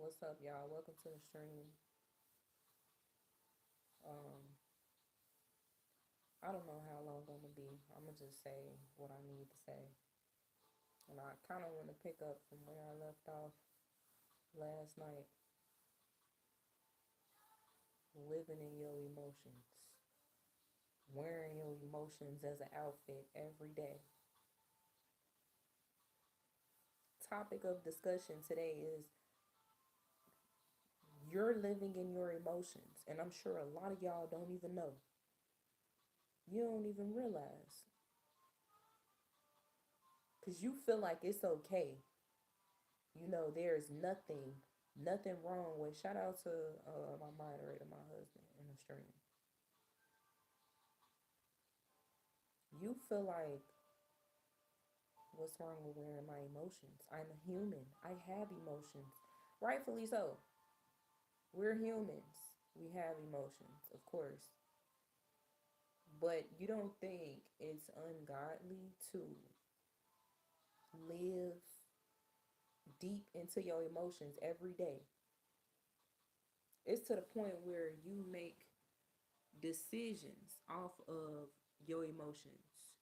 What's up, y'all? Welcome to the stream. Um, I don't know how long I'm gonna be. I'm gonna just say what I need to say, and I kind of want to pick up from where I left off last night. Living in your emotions, wearing your emotions as an outfit every day. Topic of discussion today is you're living in your emotions, and I'm sure a lot of y'all don't even know. You don't even realize because you feel like it's okay. There's nothing wrong with. Shout out to my moderator, my husband, in the stream. You feel like, what's wrong with wearing my emotions? I'm a human. I have emotions. Rightfully so. We're humans. We have emotions, of course. But you don't think it's ungodly to live deep into your emotions every day? It's to the point where you make decisions off of your emotions.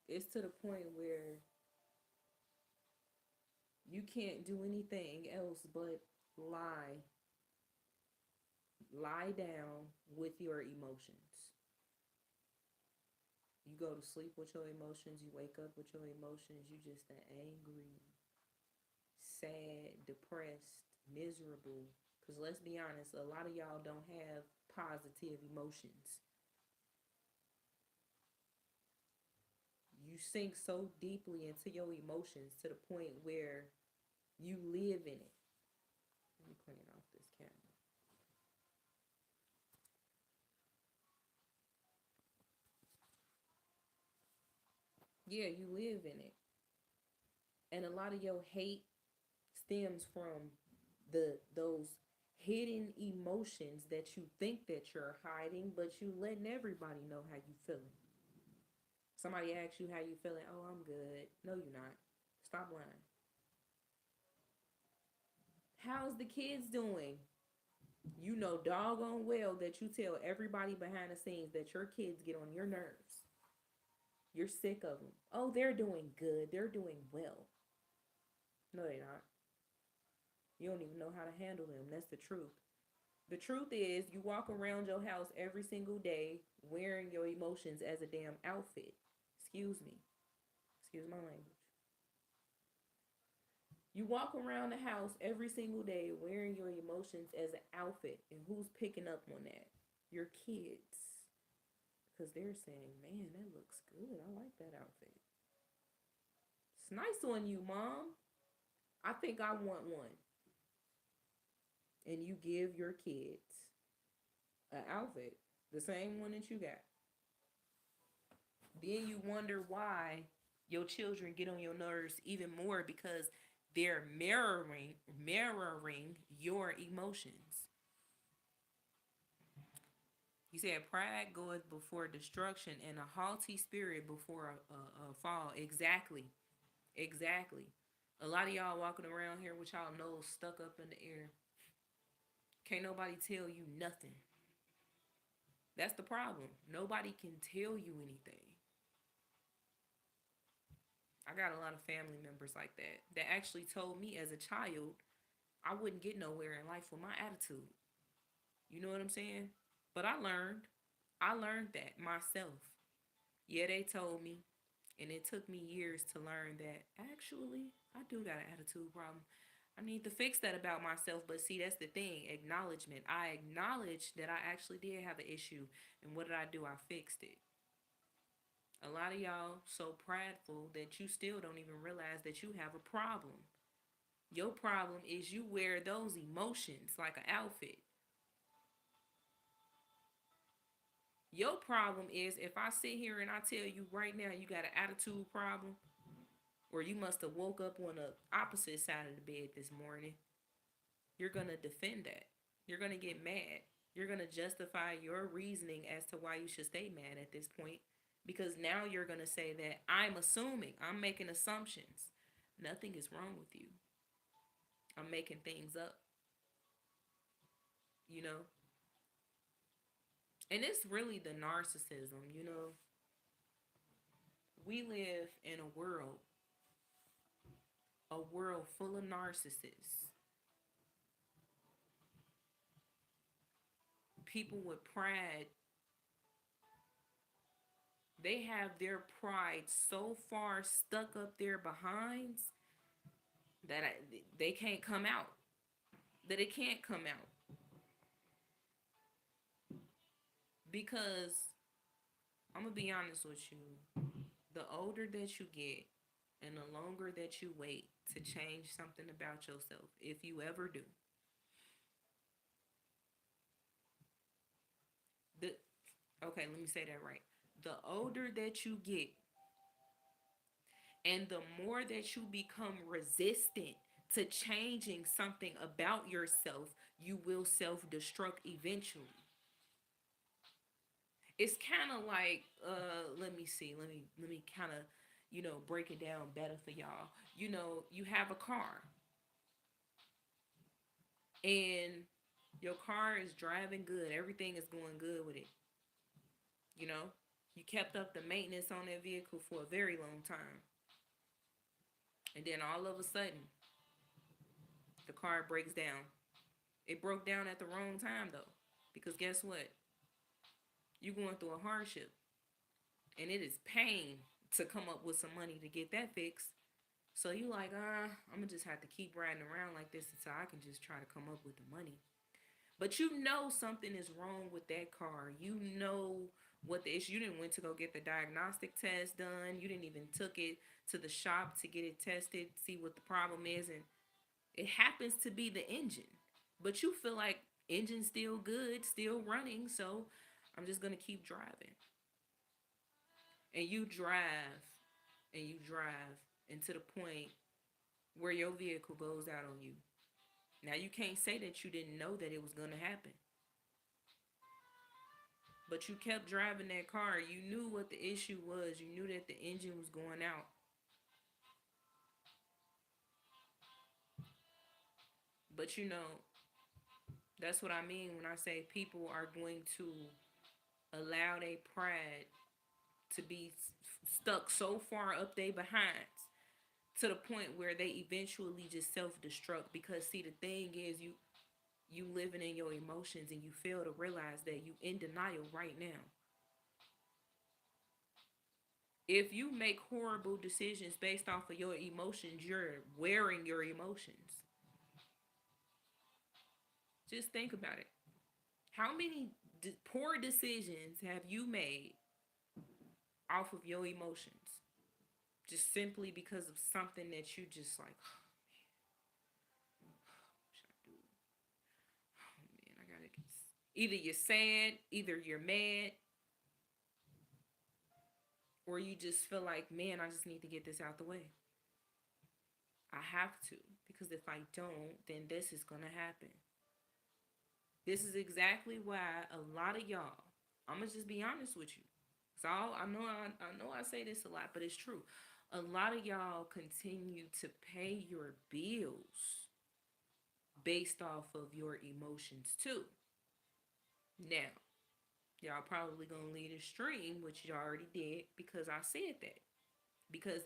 It's to the point where you can't do anything else but lie lie down with your emotions. You go to sleep with your emotions, you wake up with your emotions, you just an angry, sad, depressed, miserable. Because let's be honest, a lot of y'all don't have positive emotions. You sink so deeply into your emotions to the point where you live in it. Let me clean off this camera. Yeah, you live in it. And a lot of your hate stems from those hidden emotions that you think that you're hiding, but you letting everybody know how you feeling. Somebody asks you how you feeling. Oh, I'm good. No, you're not. Stop lying. How's the kids doing? You know doggone well that you tell everybody behind the scenes that your kids get on your nerves. You're sick of them. Oh, they're doing good. They're doing well. No, they're not. You don't even know how to handle them. That's the truth. The truth is, you walk around your house every single day wearing your emotions as a damn outfit. Excuse me. Excuse my language. You walk around the house every single day wearing your emotions as an outfit. And who's picking up on that? Your kids. Because they're saying, man, that looks good. I like that outfit. It's nice on you, mom. I think I want one. And you give your kids an outfit, the same one that you got. Then you wonder why your children get on your nerves even more because they're mirroring your emotions. He said, "Pride goeth before destruction, and a haughty spirit before a fall." Exactly, exactly. A lot of y'all walking around here with y'all nose stuck up in the air. Can't nobody tell you nothing. That's the problem. Nobody can tell you anything. I got a lot of family members like that actually told me as a child I wouldn't get nowhere in life with my attitude. You know what I'm saying? But I learned that myself. Yeah, they told me, and it took me years to learn that actually I do got an attitude problem. I need to fix that about myself. But see, that's the thing, acknowledgement. I acknowledged that I actually did have an issue. And what did I do? I fixed it. A lot of y'all so prideful that you still don't even realize that you have a problem. Your problem is you wear those emotions like an outfit. Your problem is if I sit here and I tell you right now you got an attitude problem, or you must have woke up on the opposite side of the bed this morning, you're going to defend that. You're going to get mad. You're going to justify your reasoning as to why you should stay mad at this point because now you're going to say that I'm assuming, I'm making assumptions. Nothing is wrong with you. I'm making things up, you know? And it's really the narcissism, you know? We live in a world full of narcissists, people with pride. They have their pride so far stuck up their behinds that they can't come out. That it can't come out because I'm gonna be honest with you. The older that you get, and the longer that you wait to change something about yourself, if you ever do, the okay, let me say that right. The older that you get, and the more that you become resistant to changing something about yourself, you will self destruct eventually. It's kind of like let me see, let me kind of break it down better for y'all. You have a car, and your car is driving good, everything is going good with it. you know you kept up the maintenance on that vehicle for a very long time, and then all of a sudden the car breaks down. It broke down at the wrong time though, because guess what? You're going through a hardship, and it is pain to come up with some money to get that fixed. So you like, I'm gonna just have to keep riding around like this until I can just try to come up with the money. But you know something is wrong with that car. You know what the issue. You didn't went to go get the diagnostic test done. You didn't even took it to the shop to get it tested, see what the problem is, and it happens to be the engine. But you feel like engine's still good, still running, so I'm just gonna keep driving. And you drive and you drive, and to the point where your vehicle goes out on you. Now you can't say that you didn't know that it was gonna happen, but you kept driving that car. You knew what the issue was. You knew that the engine was going out. But that's what I mean when I say people are going to allow their pride to be stuck so far up their behinds to the point where they eventually just self-destruct. Because see, the thing is, you living in your emotions, and you fail to realize that you in denial right now. If you make horrible decisions based off of your emotions, you're wearing your emotions. Just think about it. How many poor decisions have you made off of your emotions? Just simply because of something that you just like, oh, what should I do? Oh man, I gotta get. Either you're sad, either you're mad, or you just feel like, man, I just need to get this out the way. I have to, because if I don't, then this is gonna happen. This is exactly why a lot of y'all, I'm gonna just be honest with you. So I know I say this a lot, but it's true. A lot of y'all continue to pay your bills based off of your emotions too. Now, y'all probably gonna leave the stream, which you already did, because I said that. Because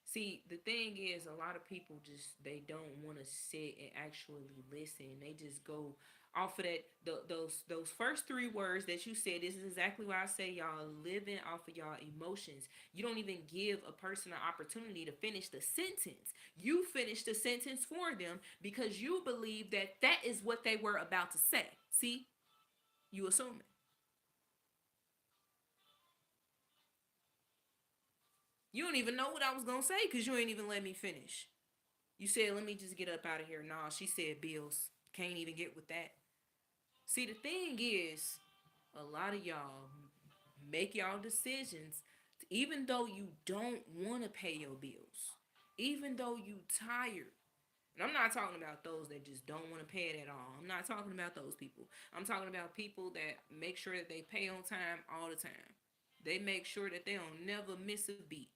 see, the thing is, a lot of people just they don't want to sit and actually listen. They just go off of that those first three words that you said. This is exactly why I say y'all living off of y'all emotions. You don't even give a person an opportunity to finish the sentence. You finish the sentence for them because you believe that that is what they were about to say. See, you assuming. You don't even know what I was gonna say because you ain't even let me finish. You said, let me just get up out of here. Nah, she said bills. Can't even get with that. See, the thing is, a lot of y'all make y'all decisions even though you don't want to pay your bills, even though you tired. And I'm not talking about those that just don't want to pay it at all. I'm not talking about those people. I'm talking about people that make sure that they pay on time all the time. They make sure that they don't never miss a beat.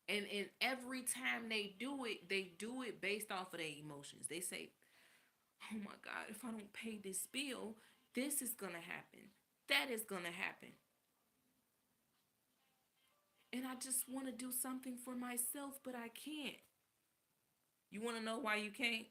And every time they do it based off of their emotions. They say, oh my God, if I don't pay this bill, this is going to happen. That is going to happen. And I just want to do something for myself, but I can't. You want to know why you can't?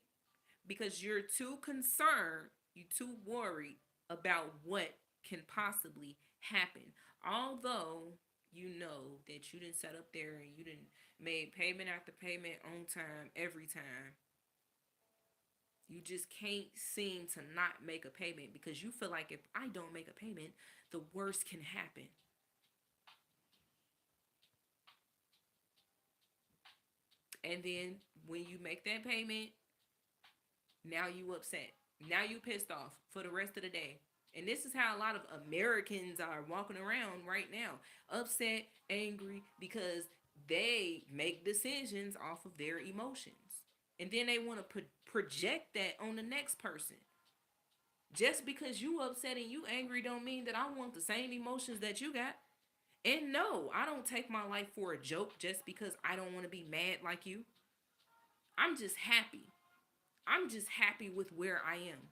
Because you're too concerned, you're too worried about what can possibly happen. Although you know that you didn't set up there and you didn't made payment after payment on time every time. You just can't seem to not make a payment because you feel like if I don't make a payment, the worst can happen. And then when you make that payment, now you upset. Now you pissed off for the rest of the day. And this is how a lot of Americans are walking around right now. Upset, angry, because they make decisions off of their emotions. And then they want to project that on the next person. Just because you upset and you angry don't mean that I want the same emotions that you got. And no, I don't take my life for a joke just because I don't want to be mad like you. I'm just happy. I'm just happy with where I am.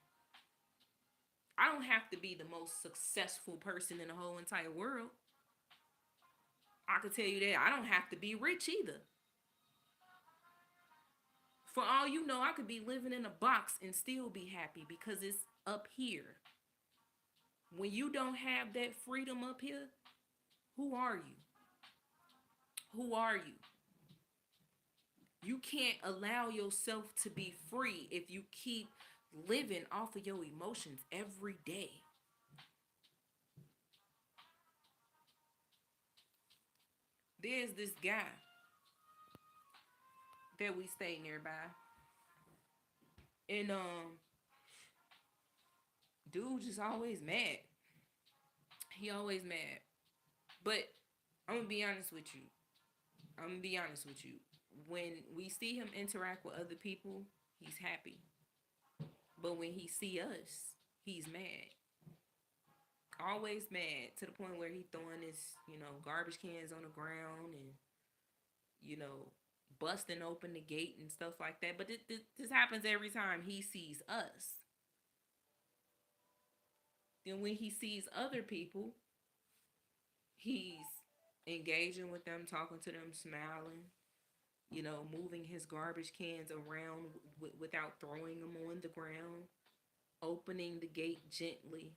I don't have to be the most successful person in the whole entire world. I can tell you that I don't have to be rich either. For all you know, I could be living in a box and still be happy because it's up here. When you don't have that freedom up here, who are you? Who are you? You can't allow yourself to be free if you keep living off of your emotions every day. There's this guy that we stay nearby, and dude just always mad. He always mad. But I'm gonna be honest with you. I'm gonna be honest with you. When we see him interact with other people, he's happy. But when he see us, he's mad. Always mad to the point where he throwing his, garbage cans on the ground and, you know, busting open the gate and stuff like that. But this happens every time he sees us. Then when he sees other people, he's engaging with them, talking to them, smiling, moving his garbage cans around without throwing them on the ground, opening the gate gently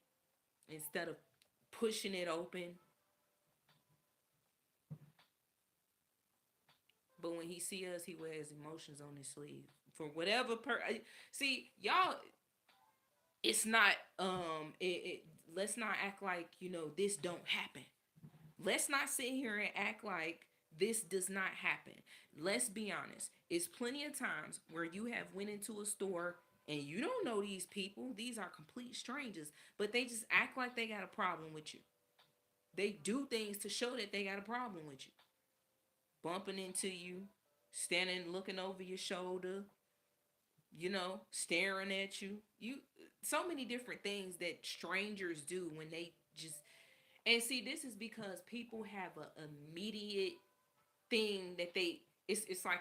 instead of pushing it open. But when he see us, he wears emotions on his sleeve for whatever see y'all. It's not let's not act like this don't happen. Let's not sit here and act like this does not happen. Let's be honest. It's plenty of times where you have went into a store and you don't know these people. These are complete strangers, but they just act like they got a problem with you. They do things to show that they got a problem with you. Bumping into you, standing looking over your shoulder, staring at you. So many different things that strangers do when they just. And see, this is because people have an immediate thing that it's like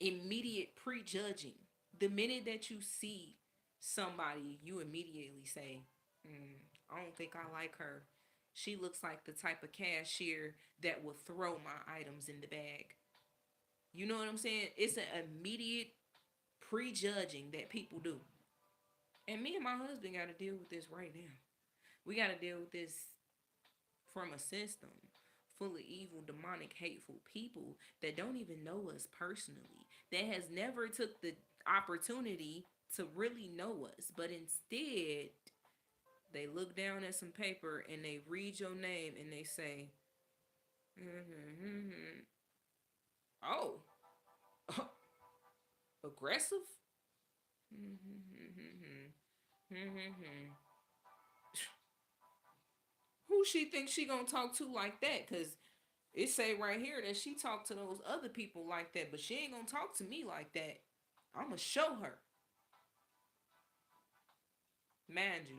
immediate prejudging. The minute that you see somebody, you immediately say, I don't think I like her. She looks like the type of cashier that will throw my items in the bag. You know what I'm saying? It's an immediate prejudging that people do. And me and my husband got to deal with this right now. We got to deal with this from a system full of evil, demonic, hateful people that don't even know us personally, that has never took the opportunity to really know us, but instead they look down at some paper and they read your name and they say, oh, aggressive? Who she thinks she gonna talk to like that? Cause it say right here that she talked to those other people like that, but she ain't gonna talk to me like that. I'ma show her. Mind you,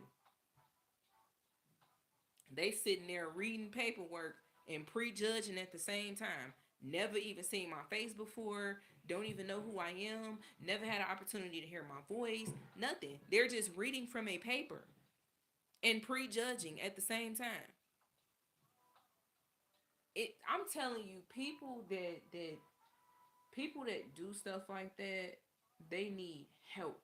they sitting there reading paperwork and prejudging at the same time. never even seen my face before, don't even know who I am, never had an opportunity to hear my voice, nothing. They're just reading from a paper and prejudging at the same time. I'm telling you, people that do stuff like that, they need help.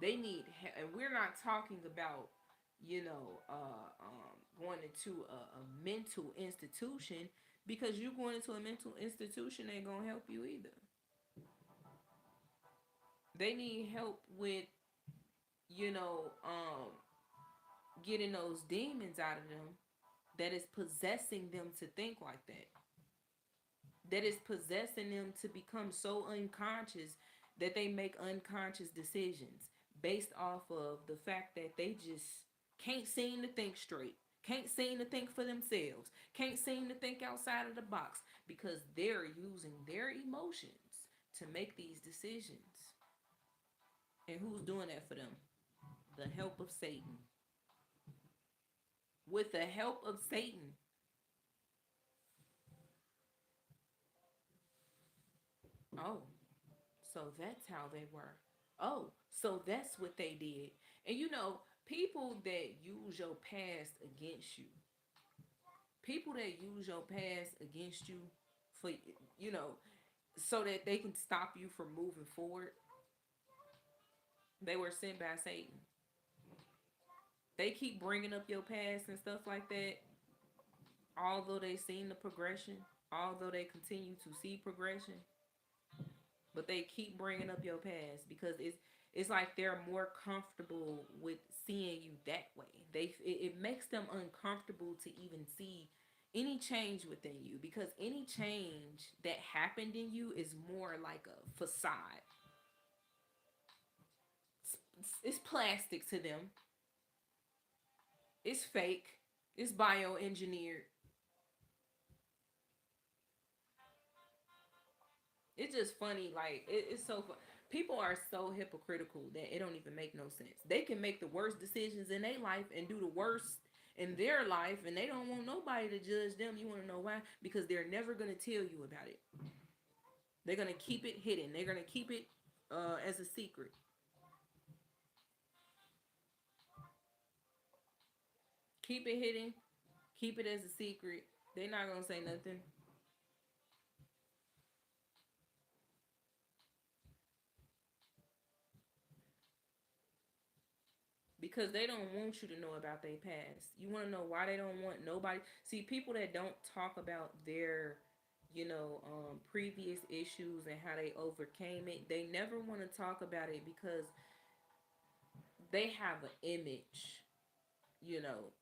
They need help. And we're not talking about, going into a mental institution, because you going into a mental institution ain't gonna help you either. They need help with, you know, getting those demons out of them that is possessing them to think like that. That is possessing them to become so unconscious that they make unconscious decisions based off of the fact that they just can't seem to think straight, can't seem to think for themselves, can't seem to think outside of the box, because they're using their emotions to make these decisions. And who's doing that for them? The help of Satan. With the help of Satan. Oh, so that's how they were. Oh, so that's what they did. And people that use your past against you, people that use your past against you for, you know, so that they can stop you from moving forward, they were sent by Satan. They keep bringing up your past and stuff like that, although they seen the progression, although they continue to see progression, but they keep bringing up your past because it's like they're more comfortable with seeing you that way. It makes them uncomfortable to even see any change within you, because any change that happened in you is more like a facade. It's plastic to them. It's fake. It's bioengineered. It's just funny. Like it's so fun. People are so hypocritical that it don't even make no sense. They can make the worst decisions in their life and do the worst in their life, and they don't want nobody to judge them. You want to know why? Because they're never gonna tell you about it. They're gonna keep it hidden. They're gonna keep it as a secret. Keep it hidden. Keep it as a secret. They're not gonna say nothing because they don't want you to know about their past. You want to know why they don't want nobody. See, people that don't talk about their, previous issues and how they overcame it, they never want to talk about it because they have an image, you know,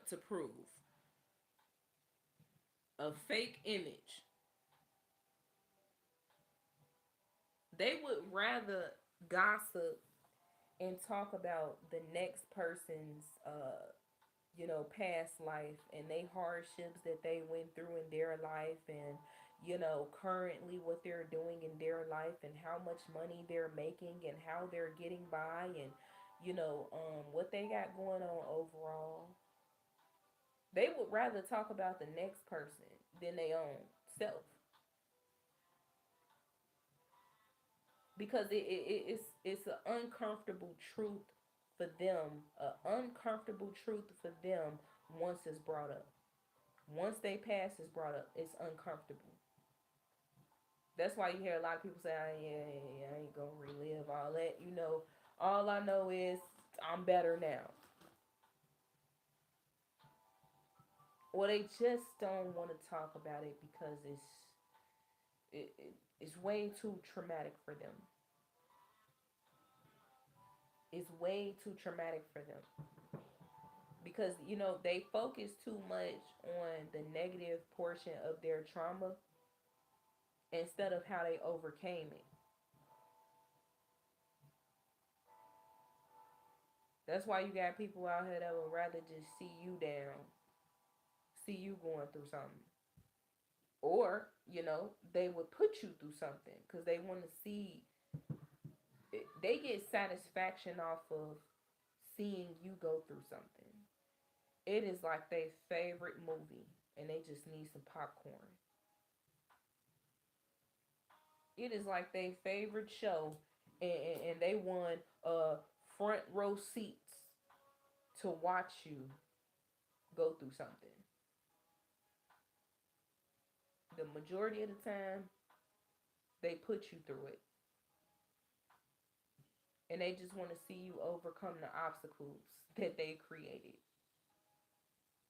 to prove a fake image. They would rather gossip and talk about the next person's past life and they hardships that they went through in their life, and currently what they're doing in their life and how much money they're making and how they're getting by, and what they got going on overall. They would rather talk about the next person than their own self, because it's an uncomfortable truth for them, an uncomfortable truth for them. Once it's brought up, once they past is brought up, it's uncomfortable. That's why you hear a lot of people say, I ain't gonna relive all that. All I know is I'm better now. Or they just don't want to talk about it because it's way too traumatic for them. It's way too traumatic for them because they focus too much on the negative portion of their trauma instead of how they overcame it. That's why you got people out here that would rather just see you down, see you going through something. Or, they would put you through something because they want to see, they get satisfaction off of seeing you go through something. It is like their favorite movie. and they just need some popcorn. It is like their favorite show, and they won front row seats to watch you go through something. The majority of the time, they put you through it, and they just want to see you overcome the obstacles that they created.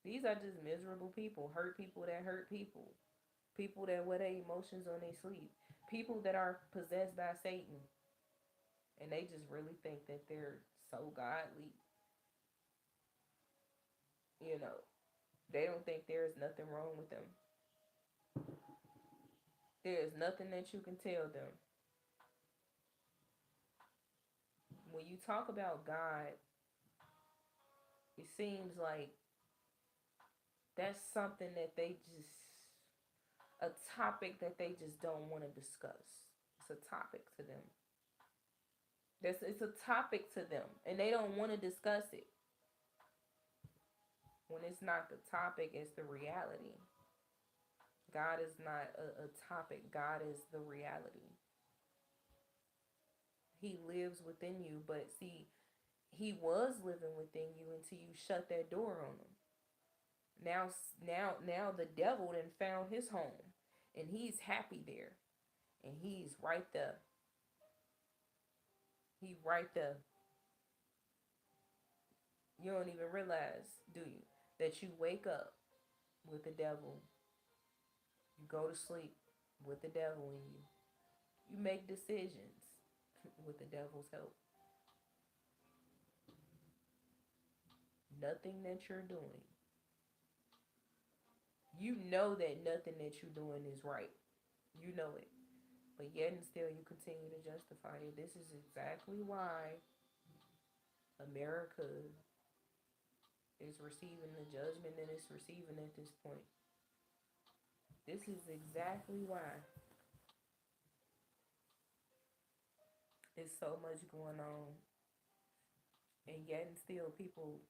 These are just miserable people, that hurt people that wear their emotions on their sleeve, people that are possessed by Satan, and they just really think that they're so godly. You know, they don't think there is nothing wrong with them. There is nothing that you can tell them. When you talk about God, it seems like that's something that they just, a topic that they just don't want to discuss. It's a topic to them. It's a topic to them, and they don't want to discuss it. When it's not the topic, it's the reality. God is not a topic. God is the reality. He lives within you, but see, he was living within you until you shut that door on him. Now, the devil then found his home, and he's happy there, and he's right there. He right there. You don't even realize, do you, that you wake up with the devil. You go to sleep with the devil in you. You make decisions with the devil's help. Nothing that you're doing, you know that nothing that you're doing is right. You know it. But yet and still you continue to justify it. This is exactly why America is receiving the judgment that it's receiving at this point. This is exactly why there's so much going on. And yet and still people,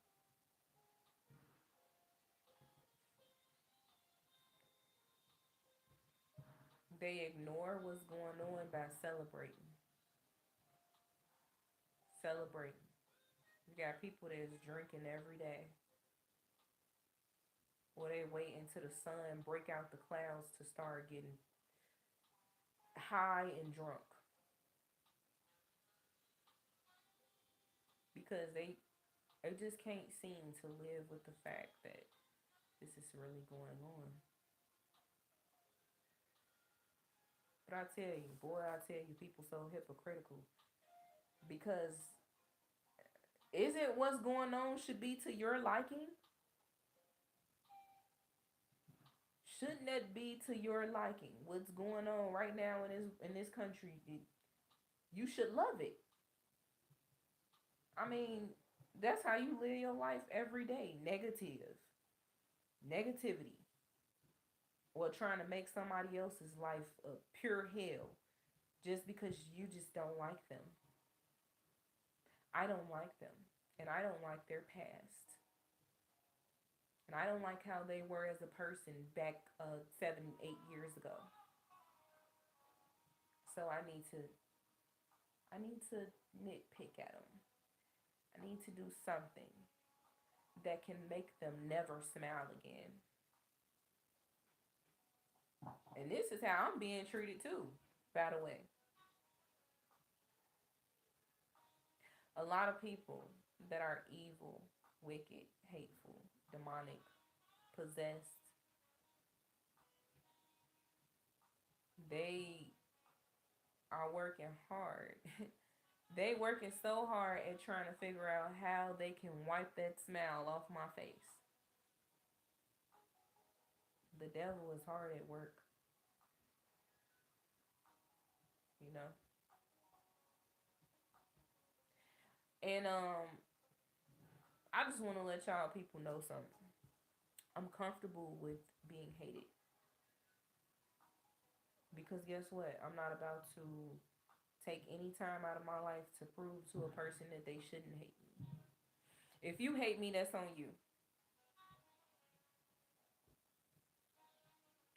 they ignore what's going on by celebrating. Celebrating. You got people that's drinking every day. Or they wait until the sun break out the clouds to start getting high and drunk. Because they just can't seem to live with the fact that this is really going on. But I tell you, boy, I tell you, people so hypocritical. Because isn't what's going on should be to your liking? Shouldn't that be to your liking? What's going on right now in this country? You should love it. I mean, that's how you live your life every day. Negativity, or trying to make somebody else's life a pure hell just because you just don't like them. I don't like them, and I don't like their past, and I don't like how they were as a person back 7, 8 years ago. So I need to nitpick at them. I need to do something that can make them never smile again. And this is how I'm being treated too, by the way. A lot of people that are evil, wicked, hateful, demonic, possessed, they are working hard. They working so hard at trying to figure out how they can wipe that smile off my face. The devil is hard at work, you know. And I just want to let y'all people know something. I'm comfortable with being hated because guess what? I'm not about to take any time out of my life to prove to a person that they shouldn't hate me. If you hate me, that's on you.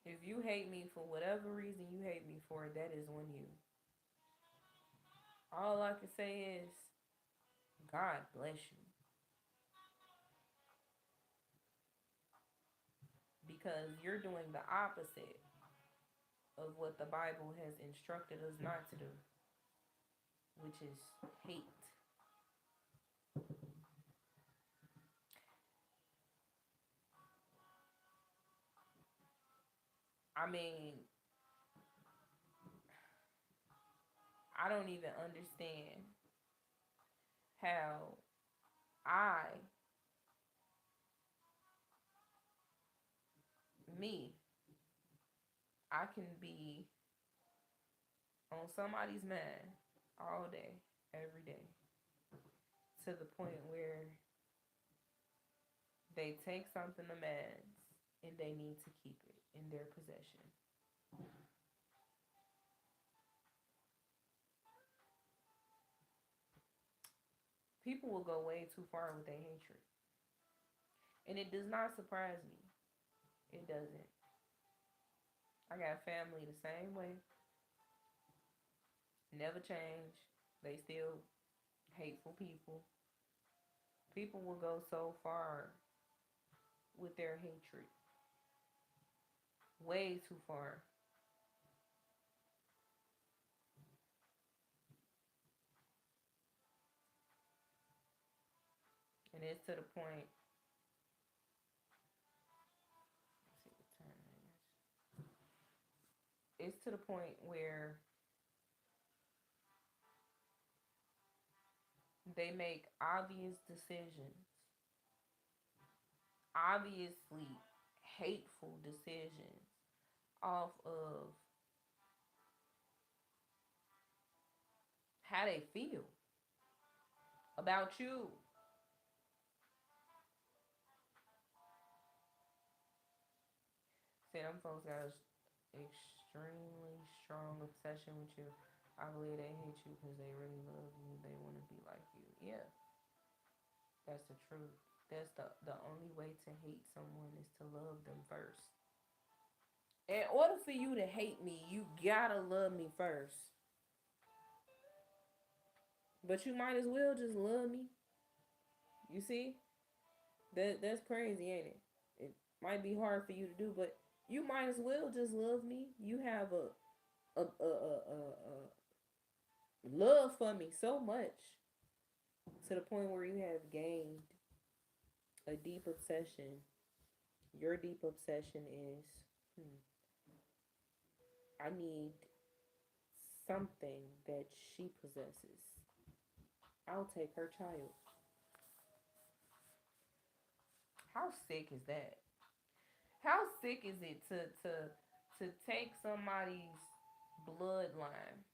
If you hate me for whatever reason you hate me for, that is on you. All I can say is, God bless you. Because you're doing the opposite of what the Bible has instructed us not to do, which is hate. I mean, I don't even understand how I, me, I can be on somebody's mind all day, every day, to the point where they take something to man's and they need to keep it in their possession. People will go way too far with their hatred. And it does not surprise me. It doesn't. I got family the same way. Never change. They still hateful people. People will go so far with their hatred. Way too far. And it's to the point. Let's see what time it is. It's to the point where they make obvious decisions, obviously hateful decisions off of how they feel about you. See, them folks got an extremely strong obsession with you. I believe they hate you because they really love you. They want to be like you. Yeah, that's the truth. That's the only way to hate someone is to love them first. In order for you to hate me, you gotta love me first. But you might as well just love me. You see? That's crazy, ain't it? It might be hard for you to do, but you might as well just love me. You have a love for me so much to the point where you have gained a deep obsession. Your deep obsession is, hmm, I need something that she possesses. I'll take her child. How sick is that? How sick is it to take somebody's bloodline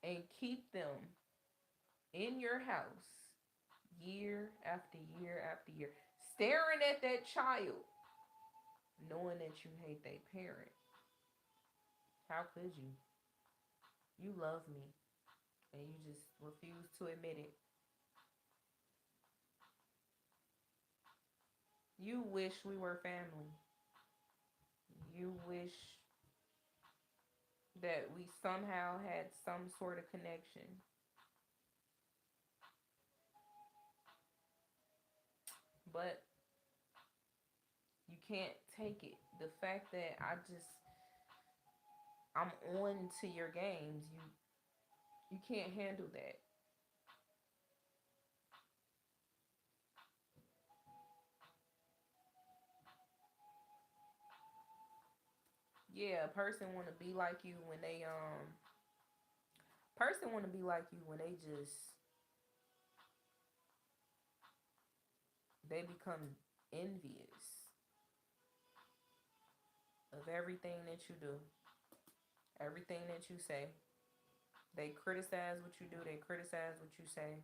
and keep them in your house year after year after year, staring at that child, knowing that you hate their parent? How could you? You love me and you just refuse to admit it. You wish we were family. You wish that we somehow had some sort of connection. But you can't take it. The fact that I'm on to your games, you can't handle that. Yeah, a person want to be like you when they become envious of everything that you do, everything that you say. They criticize what you do, they criticize what you say.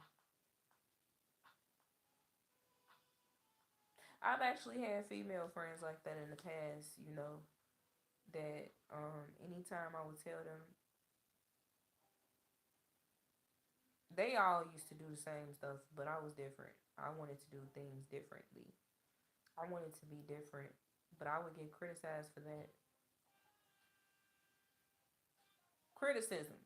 I've actually had female friends like that in the past, that anytime I would tell them, they all used to do the same stuff, but I was different. I wanted to do things differently. I wanted to be different. But I would get criticized for that. Criticism.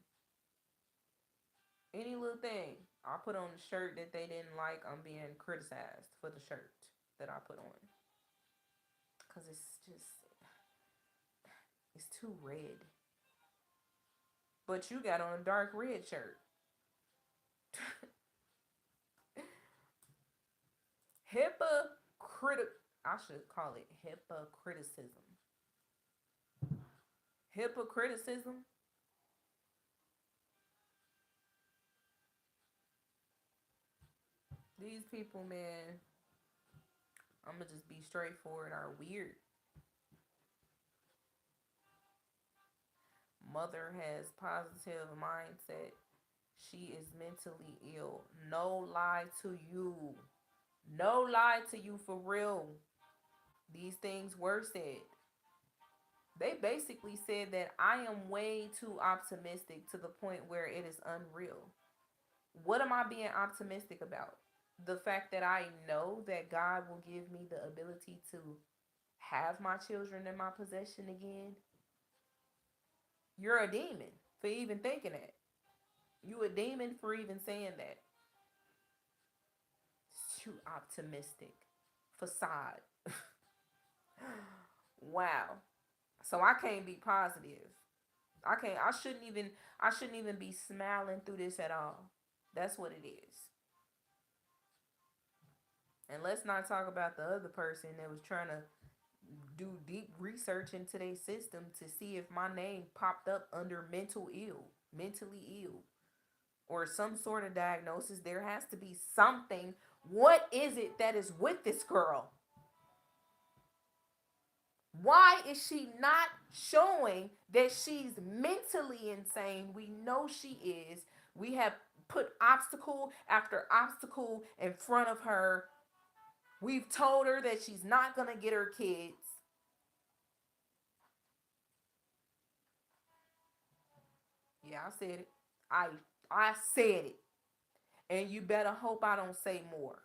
Any little thing I put on the shirt that they didn't like, I'm being criticized for the shirt that I put on. Because it's too red. But you got on a dark red shirt. Hypocritic. I should call it hypocriticism. Hypocriticism. These people, man, I'm gonna just be straightforward, are weird. Mother has positive mindset. She is mentally ill. No lie to you. No lie to you for real. These things were said. They basically said that I am way too optimistic to the point where it is unreal. What am I being optimistic about? The fact that I know that God will give me the ability to have my children in my possession again. You're a demon for even thinking that. You a demon for even saying that. It's too optimistic. Facade. Wow. So I can't be positive. I can't I shouldn't even be smiling through this at all. That's what it is. And let's not talk about the other person that was trying to do deep research into their system to see if my name popped up under mentally ill, or some sort of diagnosis. There has to be something. What is it that is with this girl? Why is she not showing that she's mentally insane? We know she is. We have put obstacle after obstacle in front of her. We've told her that she's not going to get her kids. Yeah, I said it. I I said it. And you better hope I don't say more.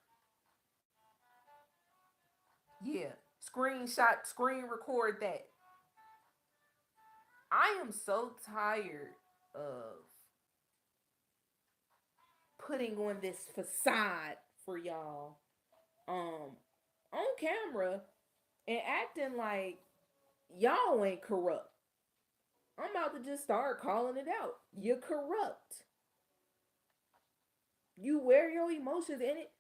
Yeah. Screenshot, screen record that. I am so tired of putting on this facade for y'all on camera and acting like y'all ain't corrupt. I'm about to just start calling it out. You're corrupt. You wear your emotions in it.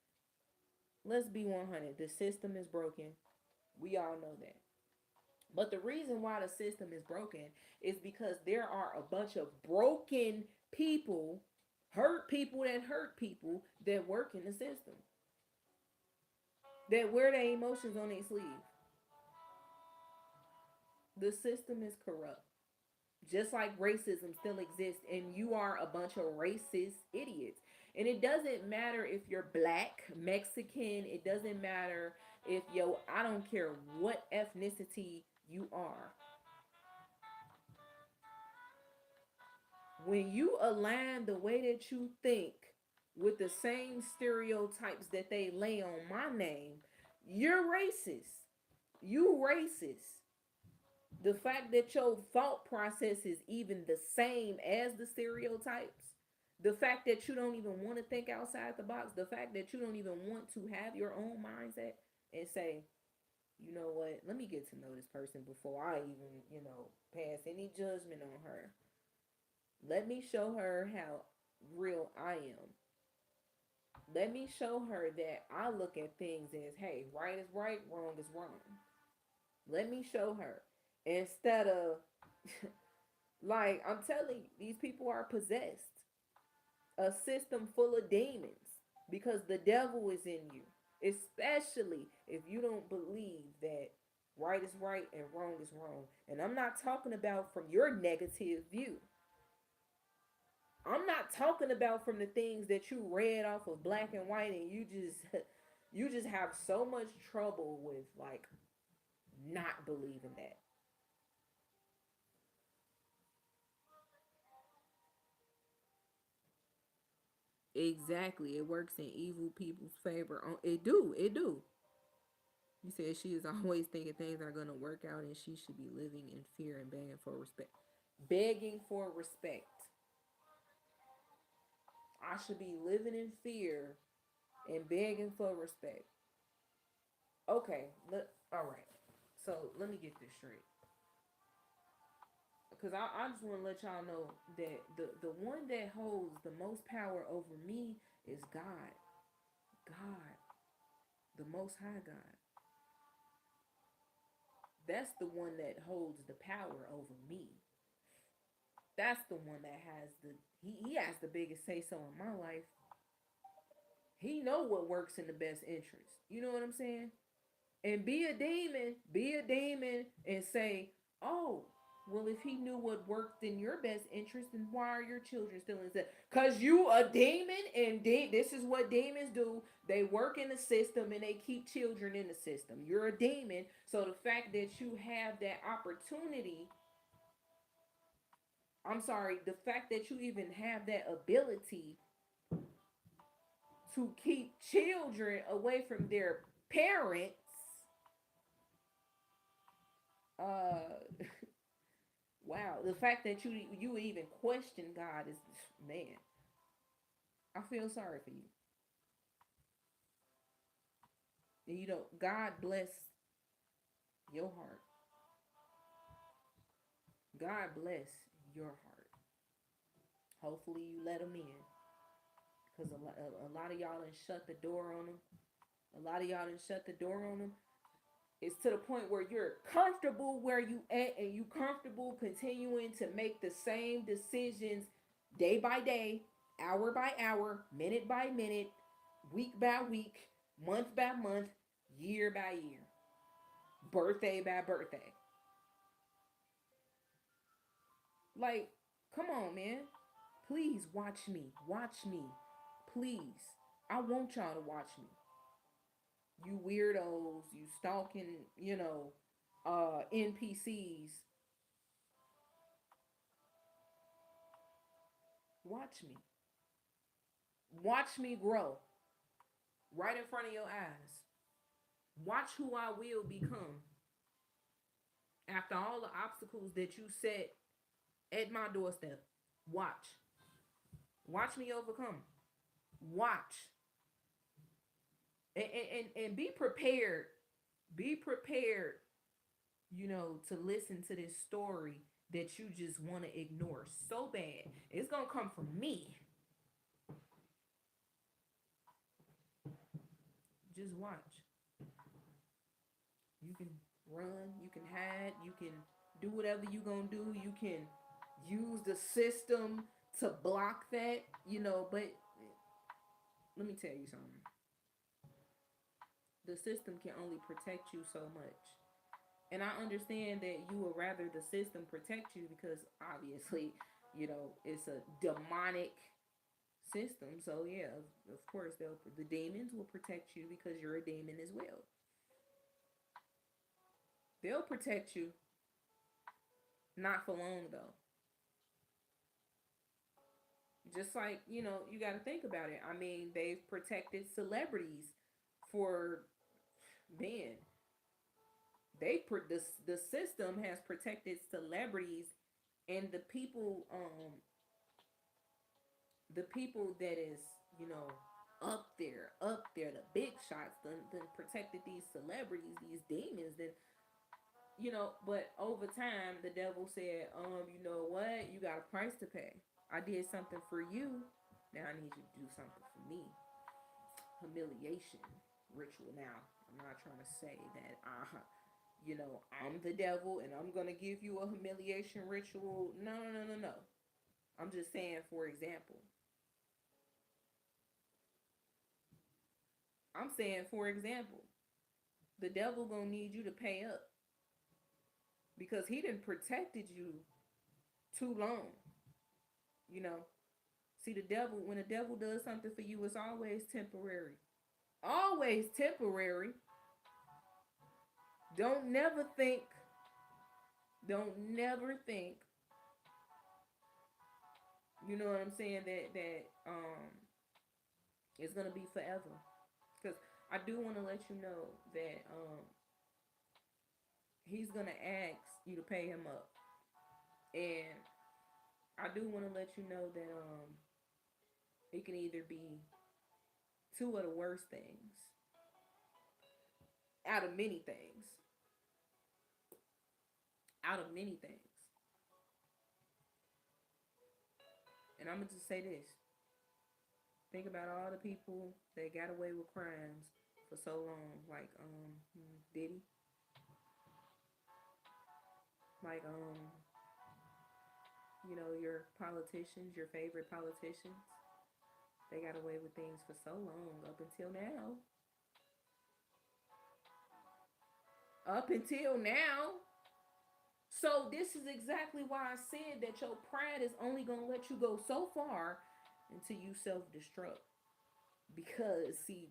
Let's be 100. The system is broken. We all know that. But the reason why the system is broken is because there are a bunch of broken people, hurt people that work in the system, that wear their emotions on their sleeve. The system is corrupt. Just like racism still exists, and you are a bunch of racist idiots. And it doesn't matter if you're black, Mexican, it doesn't matter if I don't care what ethnicity you are. When you align the way that you think with the same stereotypes that they lay on my name, you're racist. You racist. The fact that your thought process is even the same as the stereotypes, the fact that you don't even want to think outside the box, the fact that you don't even want to have your own mindset and say, you know what, let me get to know this person before I even, pass any judgment on her. Let me show her how real I am. Let me show her that I look at things as, hey, right is right, wrong is wrong. Let me show her. Instead of, like, I'm telling you, these people are possessed. A system full of demons because the devil is in you. Especially if you don't believe that right is right and wrong is wrong. And I'm not talking about from your negative view. I'm not talking about from the things that you read off of black and white and you just you just have so much trouble with like not believing that. Exactly. It works in evil people's favor. It do. It do. You said she is always thinking things are gonna work out and she should be living in fear and begging for respect. Begging for respect. I should be living in fear and begging for respect. Okay, all right. So let me get this straight. Because I just want to let y'all know that the one that holds the most power over me is God. God, the Most High God. That's the one that holds the power over me. That's the one that has he has the biggest say so in my life. He know what works in the best interest. You know what I'm saying? And be a demon and say, oh, well, if he knew what worked in your best interest, then why are your children still in that? Because you a demon, and this is what demons do. They work in the system and they keep children in the system. You're a demon. So the fact that you have that opportunity, I'm sorry, the fact that you even have that ability to keep children away from their parents, uh wow, the fact that you even question God is, man, I feel sorry for you. And you know, God bless your heart. God bless your heart. Hopefully you let him in, because a lot of y'all done shut the door on him. A lot of y'all done shut the door on him. It's to the point where you're comfortable where you at, and you comfortable continuing to make the same decisions day by day, hour by hour, minute by minute, week by week, month by month, year by year, birthday by birthday. Like, come on, man. Please watch me. Watch me. Please. I want y'all to watch me. You weirdos, you stalking, NPCs. Watch me. Watch me grow right in front of your eyes. Watch who I will become after all the obstacles that you set at my doorstep. Watch. Watch me overcome. Watch. And be prepared. Be prepared, to listen to this story that you just want to ignore so bad. It's going to come from me. Just watch. You can run, you can hide, you can do whatever you going to do. You can use the system to block that, but let me tell you something. The system can only protect you so much. And I understand that you would rather the system protect you because obviously, it's a demonic system. So yeah, of course the demons will protect you because you're a demon as well. They'll protect you, not for long though. Just like, you got to think about it. I mean, they've protected celebrities for, man, the system has protected celebrities, and the people that is, up there, the big shots, then protected these celebrities, these demons, then, but over time the devil said, you know what, you got a price to pay. I did something for you, now I need you to do something for me. Humiliation ritual. Now, I'm not trying to say that I'm the devil and I'm gonna give you a humiliation ritual. No, no, no, no, no. I'm just saying, for example. I'm saying, for example, the devil gonna need you to pay up because he didn't protected you too long. You know, see, the devil, when the devil does something for you, it's always temporary. Always temporary. Don't never think. Don't never think. You know what I'm saying? That it's gonna be forever. Because I do want to let you know that he's gonna ask you to pay him up, and I do want to let you know that it can either be two of the worst things out of many things, out of many things. And I'm gonna just say this: think about all the people that got away with crimes for so long, like Diddy, like your politicians, your favorite politicians. They got away with things for so long up until now. Up until now. So this is exactly why I said that your pride is only gonna let you go so far until you self-destruct. Because see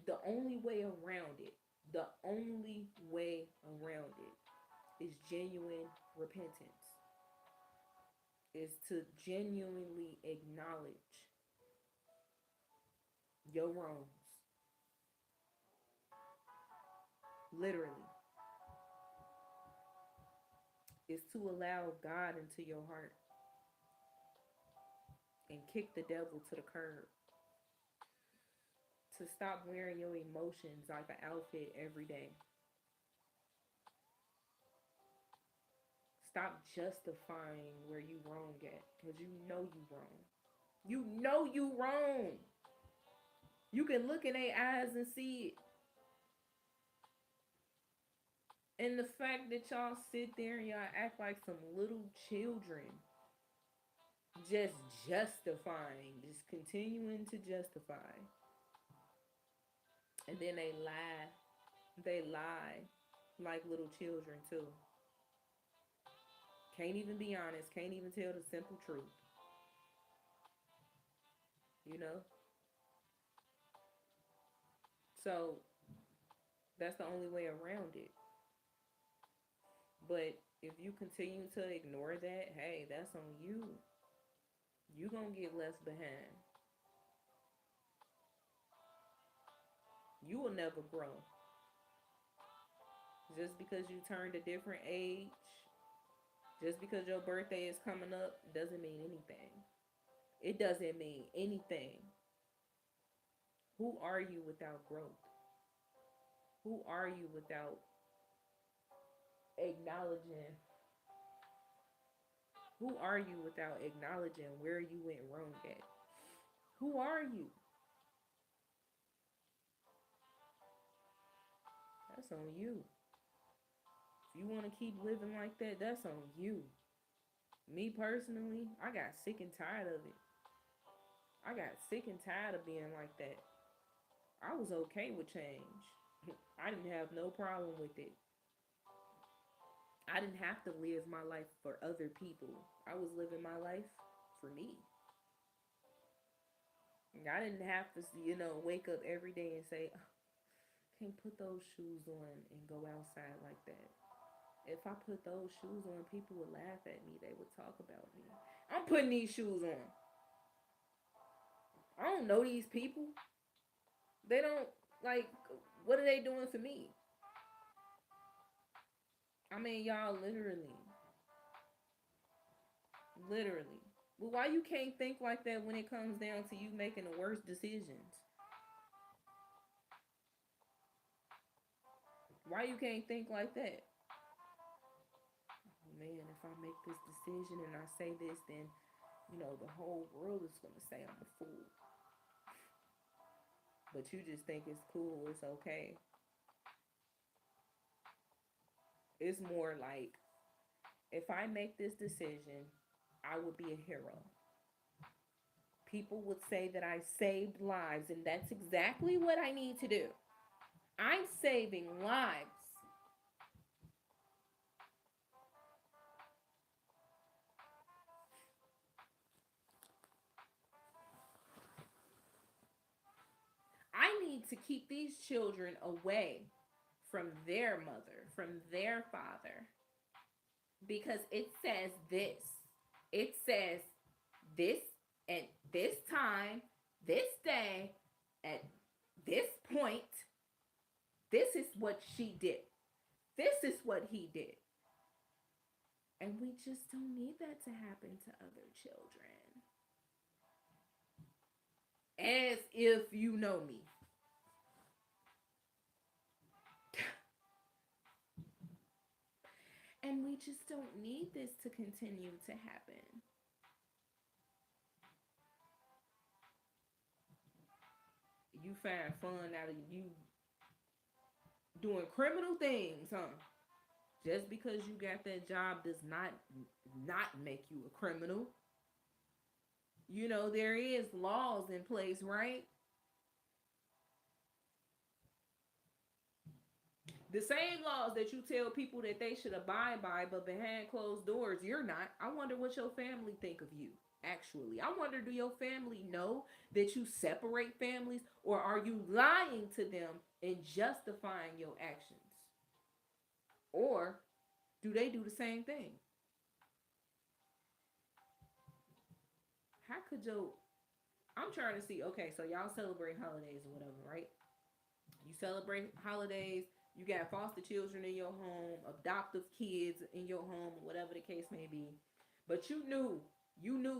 the only way around it, the only way around it is genuine repentance. Is to genuinely acknowledge your wrongs. Literally. Is to allow God into your heart and kick the devil to the curb. To stop wearing your emotions like an outfit every day. Stop justifying where you wrong at, because you know you wrong. You know you wrong. You can look in their eyes and see it. And the fact that y'all sit there and y'all act like some little children, just justifying, just continuing to justify. And then they lie. They lie like little children too. Can't even be honest. Can't even tell the simple truth. You know? So that's the only way around it. But if you continue to ignore that, hey, that's on you. You gonna get left behind. You will never grow. Just because you turned a different age, just because your birthday is coming up, doesn't mean anything. It doesn't mean anything. Who are you without growth? Who are you without acknowledging? Who are you without acknowledging where you went wrong at? Who are you? That's on you. If you want to keep living like that, that's on you. Me personally, I got sick and tired of it. I got sick and tired of being like that. I was okay with change. I didn't have no problem with it. I didn't have to live my life for other people. I was living my life for me. I didn't have to, wake up every day and say, "Oh, can't put those shoes on and go outside like that." If I put those shoes on, people would laugh at me. They would talk about me. I'm putting these shoes on. I don't know these people. They don't, like, what are they doing for me? I mean, y'all, literally. Well, why you can't think like that when it comes down to you making the worst decisions? Why you can't think like that? Oh man, if I make this decision and I say this, then the whole world is gonna say I'm a fool. But you just think it's cool, it's okay. It's more like, if I make this decision, I would be a hero. People would say that I saved lives, and that's exactly what I need to do. I'm saving lives. I need to keep these children away from their mother, from their father, because it says this. It says this at this time, this day, at this that to happen to other children. As if you know me. And we just don't need this to continue to happen. You find fun out of you doing criminal things, huh? Just because you got that job does not make you a criminal. You know, there is laws in place, right? The same laws that you tell people that they should abide by, but behind closed doors, you're not. I wonder what your family think of you. Actually, I wonder, do your family know that you separate families, or are you lying to them and justifying your actions? Or do they do the same thing? How could your I'm trying to see, okay, so y'all celebrate holidays or whatever, right? You celebrate holidays, you got foster children in your home, adoptive kids in your home, whatever the case may be. But you knew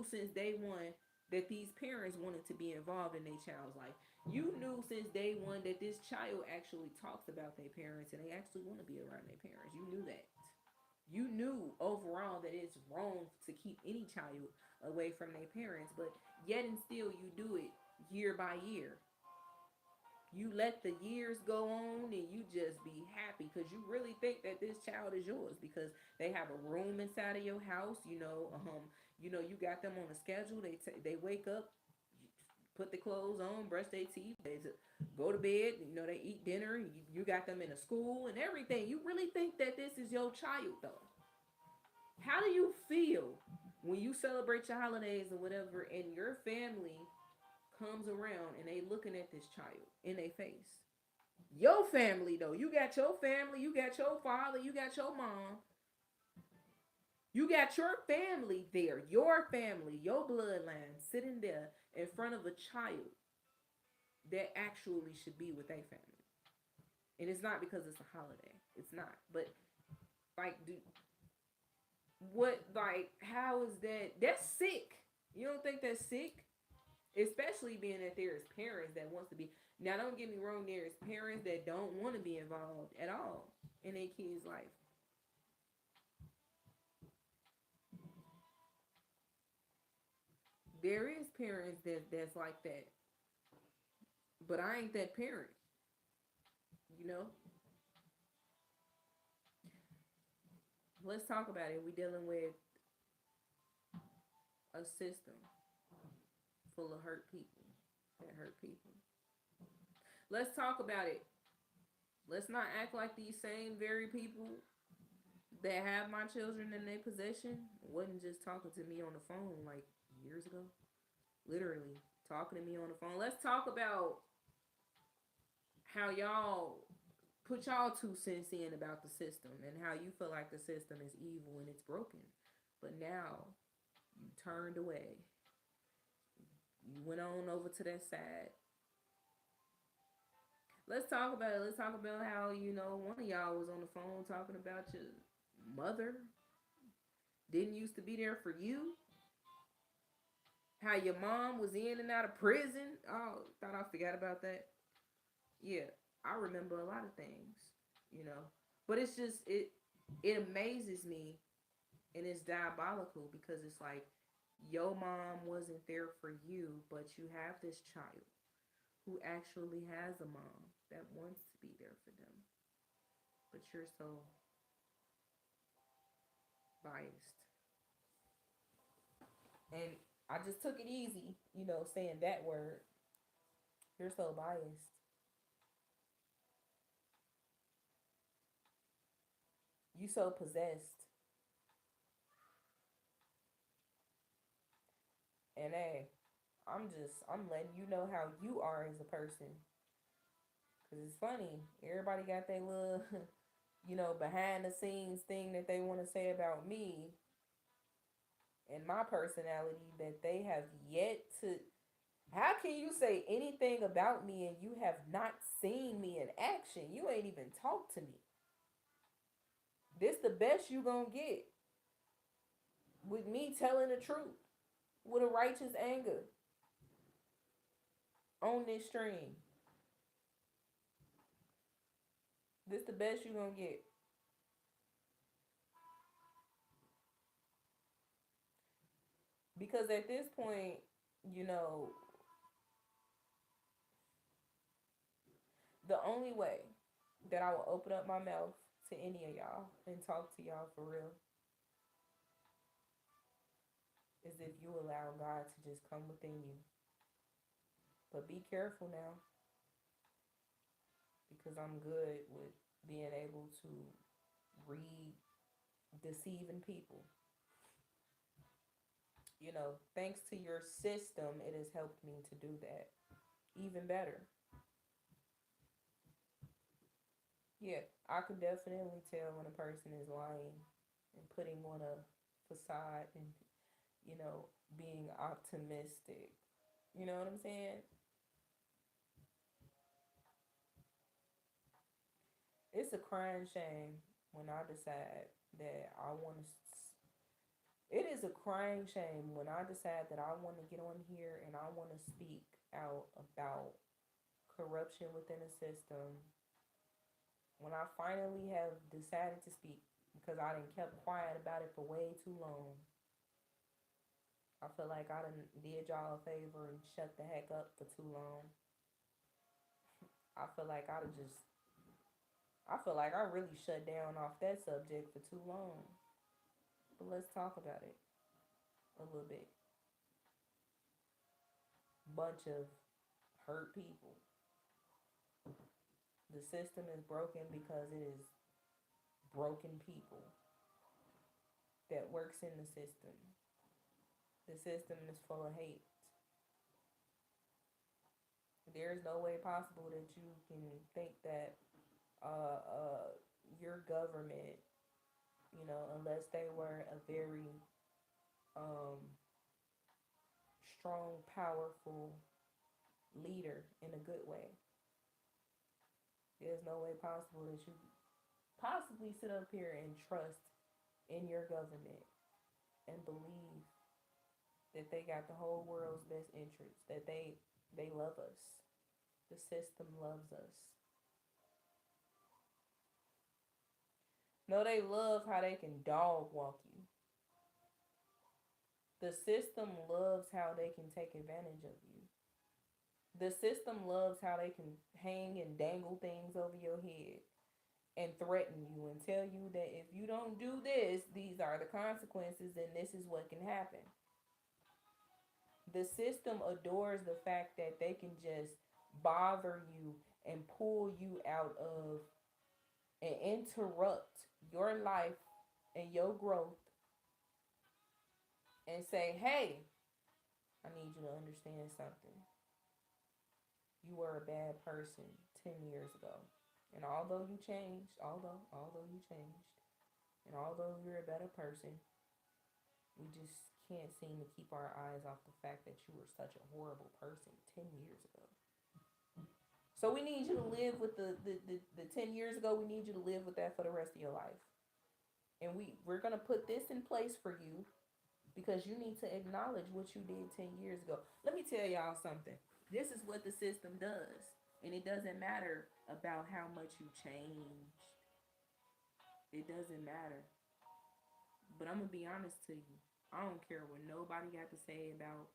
since day one that these parents wanted to be involved in their child's life. You knew since day one that this child actually talks about their parents and they actually want to be around their parents. You knew that. You knew overall that it's wrong to keep any child away from their parents, but yet and still you do it year by year. You let the years go on and you just be happy because you really think that this child is yours because they have a room inside of your house. You got them on a schedule. They wake up, put the clothes on, brush their teeth, they go to bed. They eat dinner. You got them in a school and everything. You really think that this is your child though? How do you feel when you celebrate your holidays or whatever, and your family comes around and they looking at this child in their face? Your family though, you got your family, you got your father, you got your mom, you got your family there, your family, your bloodline sitting there in front of a child that actually should be with their family. And it's not because it's a holiday. It's not. But like, how is that? That's sick. You don't think that's sick? Especially being that there's parents that wants to be. Now, don't get me wrong. There's parents that don't want to be involved at all in their kids' life. There is parents that's like that, but I ain't that parent. You know. Let's talk about it. We dealing with a system full of hurt people that hurt people. Let's talk about it. Let's not act like these same very people that have my children in their possession wasn't just talking to me on the phone like years ago. Literally talking to me on the phone. Let's talk about how y'all put y'all 2 cents in about the system and how you feel like the system is evil and it's broken. But now you turned away. You went on over to that side. Let's talk about it. Let's talk about how, one of y'all was on the phone talking about your mother didn't used to be there for you. How your mom was in and out of prison. Oh, thought I forgot about that. Yeah, I remember a lot of things, you know. But it's just it amazes me and it's diabolical because it's like your mom wasn't there for you, but you have this child who actually has a mom that wants to be there for them. But you're so biased. And I just took it easy, saying that word. You're so biased. You so possessed. And hey, I'm letting you know how you are as a person. Cause it's funny. Everybody got their little, behind the scenes thing that they want to say about me and my personality that they have yet to. How can you say anything about me and you have not seen me in action? You ain't even talked to me. This the best you gonna get. with me telling the truth with a righteous anger on this stream. This the best you gonna get. Because at this point, you know, the only way that I will open up my mouth to any of y'all and talk to y'all for real is if you allow God to just come within you. But be careful now because I'm good with being able to read deceiving people. You know, thanks to your system, it has helped me to do that even better. Yeah, I can definitely tell when a person is lying and putting on a facade and, you know, being optimistic. You know what I'm saying? It's a crying shame when I decide that I want to. It is a crying shame when I decide that I want to get on here and I want to speak out about corruption within a system. When I finally have decided to speak because I done kept quiet about it for way too long. I feel like I done did y'all a favor and shut the heck up for too long. I feel like I done just I feel like I really shut down off that subject for too long. But let's talk about it a little bit. Bunch of hurt people. The system is broken because it is broken people that works in the system. The system is full of hate. There is no way possible that you can think that uh, uh, your government, you know, unless they were a very um, strong, powerful leader in a good way. There's no way possible that you possibly sit up here and trust in your government and believe that they got the whole world's best interests, that they love us. The system loves us. No, they love how they can dog walk you. The system loves how they can take advantage of you. The system loves how they can hang and dangle things over your head and threaten you and tell you that if you don't do this, these are the consequences and this is what can happen. The system adores the fact that they can just bother you and pull you out of and interrupt your life and your growth and say, hey, I need you to understand something. You were a bad person 10 years ago. And although you changed, although you changed, and although you're a better person, we just can't seem to keep our eyes off the fact that you were such a horrible person 10 years ago. So we need you to live with the 10 years ago. We need you to live with that for the rest of your life. And we're going to put this in place for you because you need to acknowledge what you did 10 years ago. Let me tell y'all something. This is what the system does. And it doesn't matter about how much you changed. It doesn't matter. But I'm going to be honest to you. I don't care what nobody got to say about,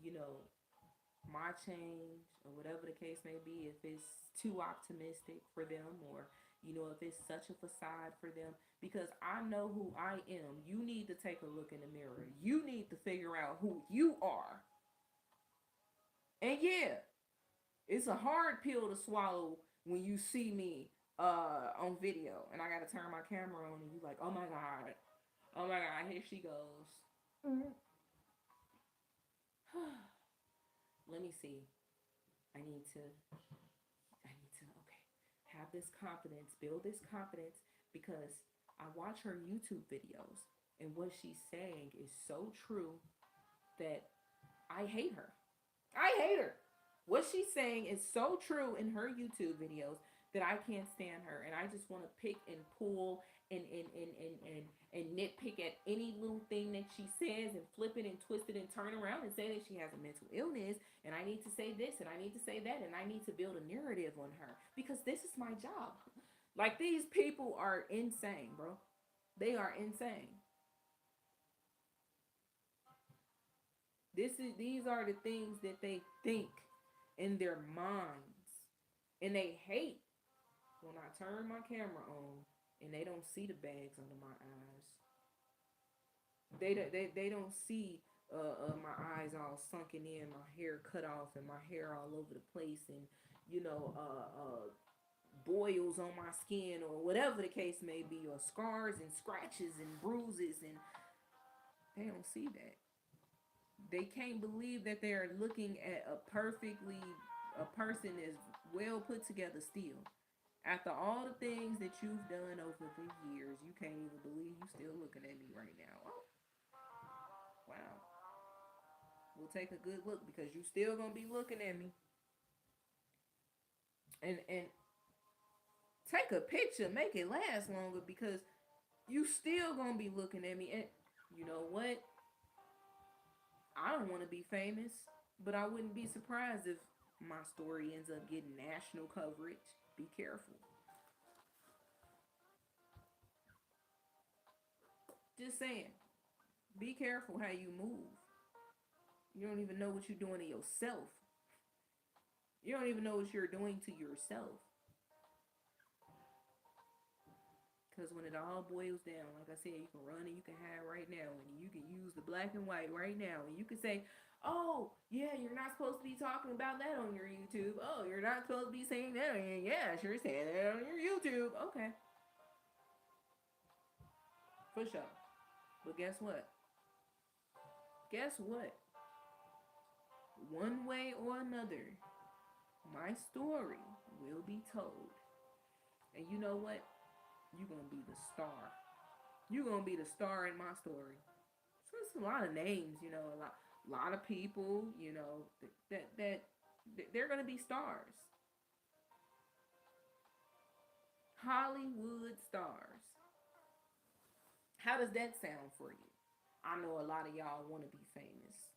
you know, my change or whatever the case may be. If it's too optimistic for them or, you know, if it's such a facade for them. Because I know who I am. You need to take a look in the mirror. You need to figure out who you are. And yeah, it's a hard pill to swallow when you see me on video and I gotta turn my camera on and you like, oh my god, here she goes. Mm-hmm. Let me see. I need to okay, have this confidence, build this confidence because I watch her YouTube videos and what she's saying is so true that I hate her. I hate her. What she's saying is so true in her YouTube videos that I can't stand her. And I just want to pick and pull and nitpick at any little thing that she says and flip it and twist it and turn around and say that she has a mental illness and I need to say this and I need to say that and I need to build a narrative on her because this is my job. Like these people are insane, bro. They are insane. These are the things that they think in their minds. And they hate when I turn my camera on and they don't see the bags under my eyes. They don't see my eyes all sunken in, my hair cut off, and my hair all over the place, and you know boils on my skin or whatever the case may be, or scars and scratches and bruises, and they don't see that. They can't believe that they're looking at a person is well put together still. After all the things that you've done over the years, you can't even believe you still looking at me right now. Oh, wow. We'll take a good look because you still gonna be looking at me. And take a picture, make it last longer because you still gonna be looking at me. And you know what? I don't want to be famous, but I wouldn't be surprised if my story ends up getting national coverage. Be careful. Just saying. Be careful how you move. You don't even know what you're doing to yourself. You don't even know what you're doing to yourself. Because when it all boils down, like I said, you can run and you can hide right now, and you can use the black and white right now, and you can say, "Oh, yeah, you're not supposed to be talking about that on your YouTube. Oh, you're not supposed to be saying that on your yeah, sure saying that on your YouTube." Okay, for sure. But guess what? Guess what? One way or another, my story will be told, and you know what? You're gonna be the star. You're gonna be the star in my story. So it's a lot of names, a lot of people, that they're gonna be stars, Hollywood stars. How does that sound for you? I know a lot of y'all want to be famous.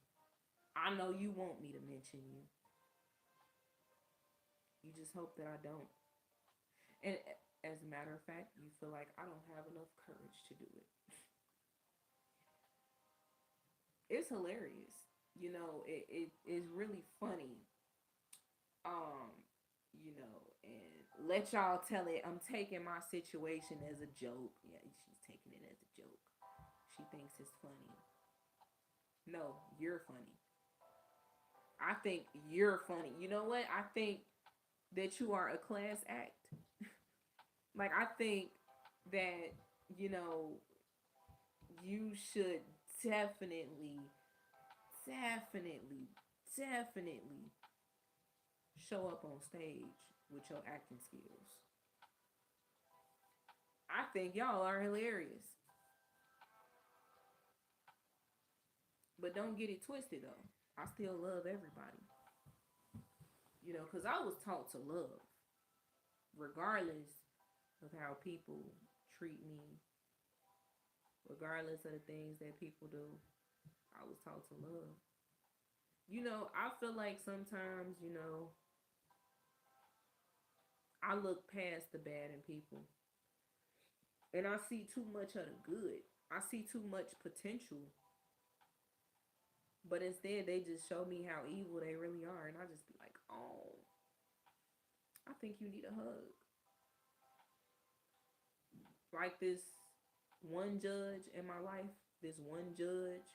I know you want me to mention you. You just hope that I don't. And as a matter of fact, you feel like I don't have enough courage to do it. It's hilarious. It is really funny. Um, and let y'all tell it. I'm taking my situation as a joke. Yeah, she's taking it as a joke. She thinks it's funny. No, you're funny. I think you're funny. You know what? I think that you are a class act. Like, I think that, you know, you should definitely, definitely, definitely show up on stage with your acting skills. I think y'all are hilarious. But don't get it twisted, though. I still love everybody. Because I was taught to love, regardless of how people treat me, regardless of the things that people do. I was taught to love. I feel like sometimes, I look past the bad in people and I see too much of the good. I see too much potential, but instead they just show me how evil they really are, and I just be like, oh, I think you need a hug. Like this one judge in my life, this one judge,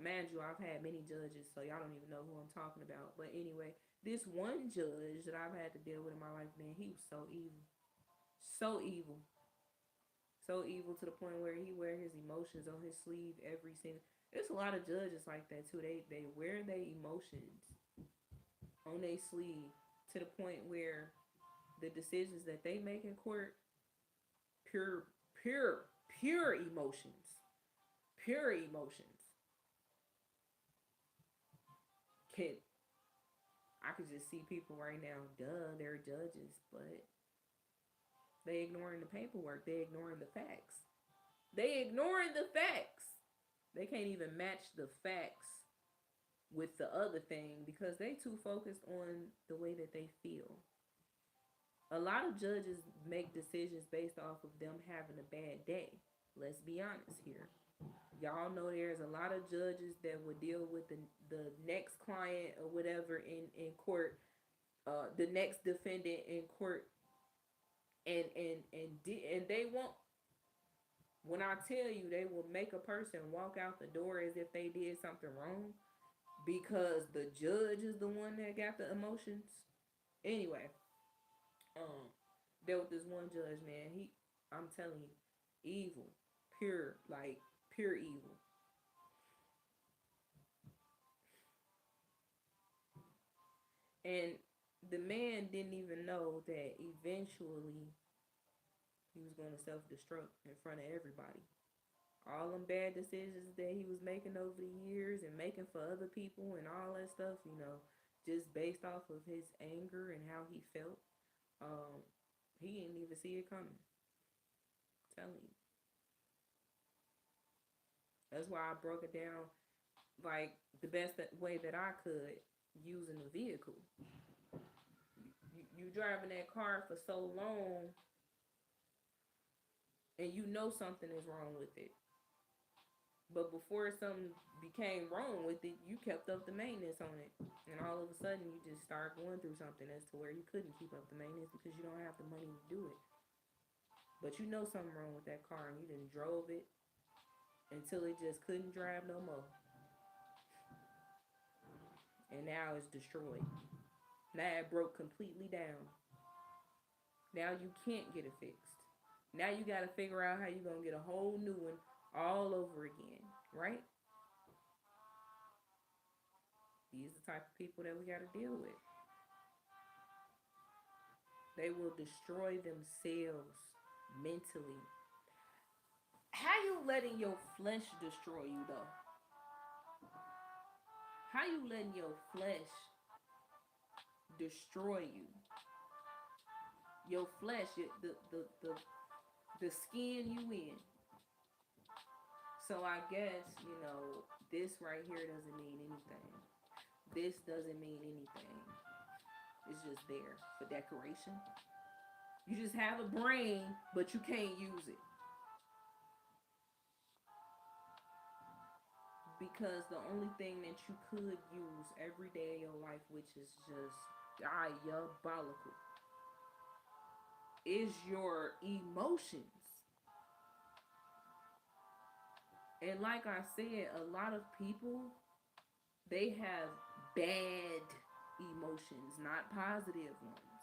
mind you, I've had many judges, so y'all don't even know who I'm talking about. But anyway, this one judge that I've had to deal with in my life, man, he was so evil. So evil. So evil to the point where he wear his emotions on his sleeve every single. There's a lot of judges like that too. They wear their emotions on their sleeve to the point where the decisions that they make in court, pure, pure, pure emotions, pure emotions. Can I could just see people right now, duh, they're judges, but They ignoring the paperwork. They ignoring the facts. They ignoring the facts. They can't even match the facts with the other thing because they too focused on the way that they feel. A lot of judges make decisions based off of them having a bad day. Let's be honest here. Y'all know there's a lot of judges that would deal with the next client or whatever in court, the next defendant in court, and they won't. When I tell you, they will make a person walk out the door as if they did something wrong because the judge is the one that got the emotions. Anyway, um, there was this one judge, man. I'm telling you, evil, pure, like pure evil. And the man didn't even know that eventually he was going to self destruct in front of everybody. All them bad decisions that he was making over the years and making for other people and all that stuff, just based off of his anger and how he felt, um, he didn't even see it coming. I'm telling you. That's why I broke it down like the best way that I could using the vehicle. You driving that car for so long and you know something is wrong with it. But before something became wrong with it, you kept up the maintenance on it. And all of a sudden, you just start going through something as to where you couldn't keep up the maintenance because you don't have the money to do it. But you know something wrong with that car and you didn't drove it until it just couldn't drive no more. And now it's destroyed. Now it broke completely down. Now you can't get it fixed. Now you got to figure out how you're going to get a whole new one all over again, right? These are the type of people that we got to deal with. They will destroy themselves mentally. How you letting your flesh destroy you though? How you letting your flesh destroy you? Your flesh, the skin you in. So I guess, this right here doesn't mean anything. This doesn't mean anything. It's just there for decoration. You just have a brain, but you can't use it. Because the only thing that you could use every day of your life, which is just diabolical, is your emotions. And like I said, a lot of people, they have bad emotions, not positive ones.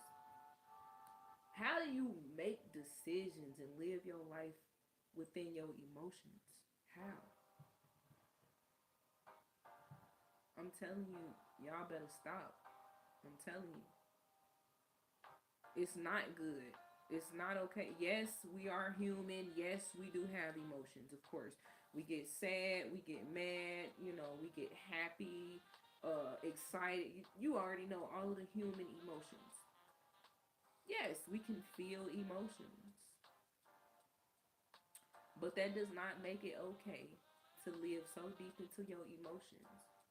How do you make decisions and live your life within your emotions? How? I'm telling you, y'all better stop. I'm telling you. It's not good. It's not okay. Yes, we are human. Yes, we do have emotions, of course. We get sad, we get mad, we get happy, excited. You already know all of the human emotions. Yes, we can feel emotions. But that does not make it okay to live so deep into your emotions.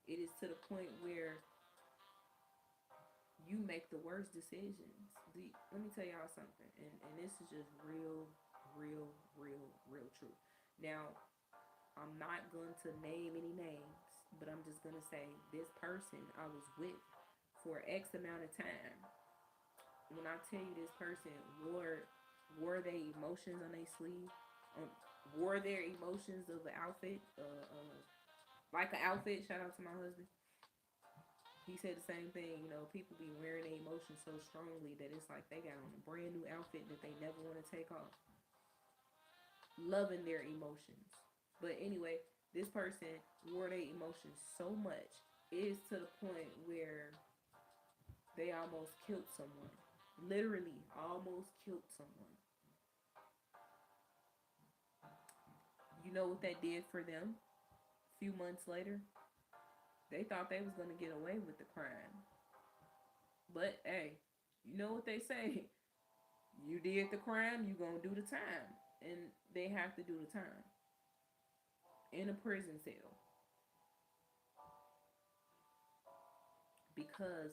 It is to the point where you make the worst decisions. Let me tell y'all something, and this is just real, real, real, real true. Now, I'm not going to name any names, but I'm just going to say this person I was with for X amount of time. When I tell you this person wore their emotions on their sleeve, um, wore their emotions of the outfit, like an outfit. Shout out to my husband. He said the same thing. People be wearing their emotions so strongly that it's like they got on a brand new outfit that they never want to take off. Loving their emotions. But anyway, this person wore their emotions so much, it is to the point where they almost killed someone. Literally, almost killed someone. You know what that did for them? A few months later, they thought they was going to get away with the crime. But hey, you know what they say? You did the crime, you gonna do the time. And they have to do the time in a prison cell because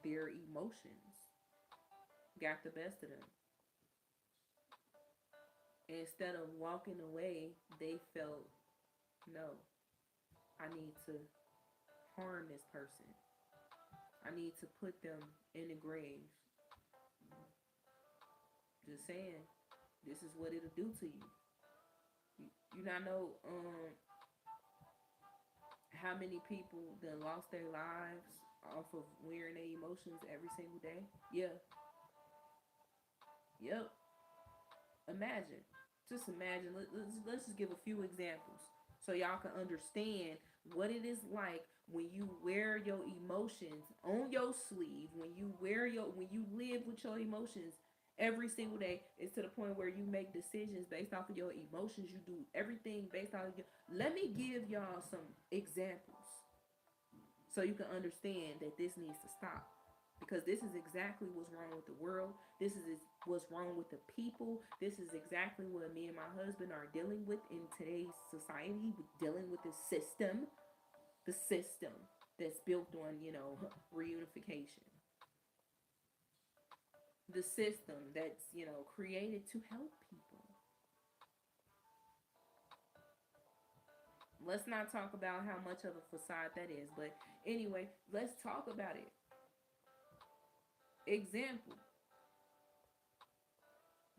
their emotions got the best of them. Instead of walking away, they felt, no, I need to harm this person. I need to put them in the grave. Just saying, this is what it'll do to you. You not know how many people that lost their lives off of wearing their emotions every single day? Yeah, yep. Imagine, just imagine. Let's just give a few examples so y'all can understand what it is like when you wear your emotions on your sleeve. When you live with your emotions every single day, it's to the point where you make decisions based off of your emotions. You do everything based off of your. Let me give y'all some examples so you can understand that this needs to stop, because this is exactly what's wrong with the world. This is what's wrong with the people. This is exactly what me and my husband are dealing with in today's society. We're dealing with the system that's built on, reunification, the system that's, created to help people. Let's not talk about how much of a facade that is, but anyway, let's talk about it. Example: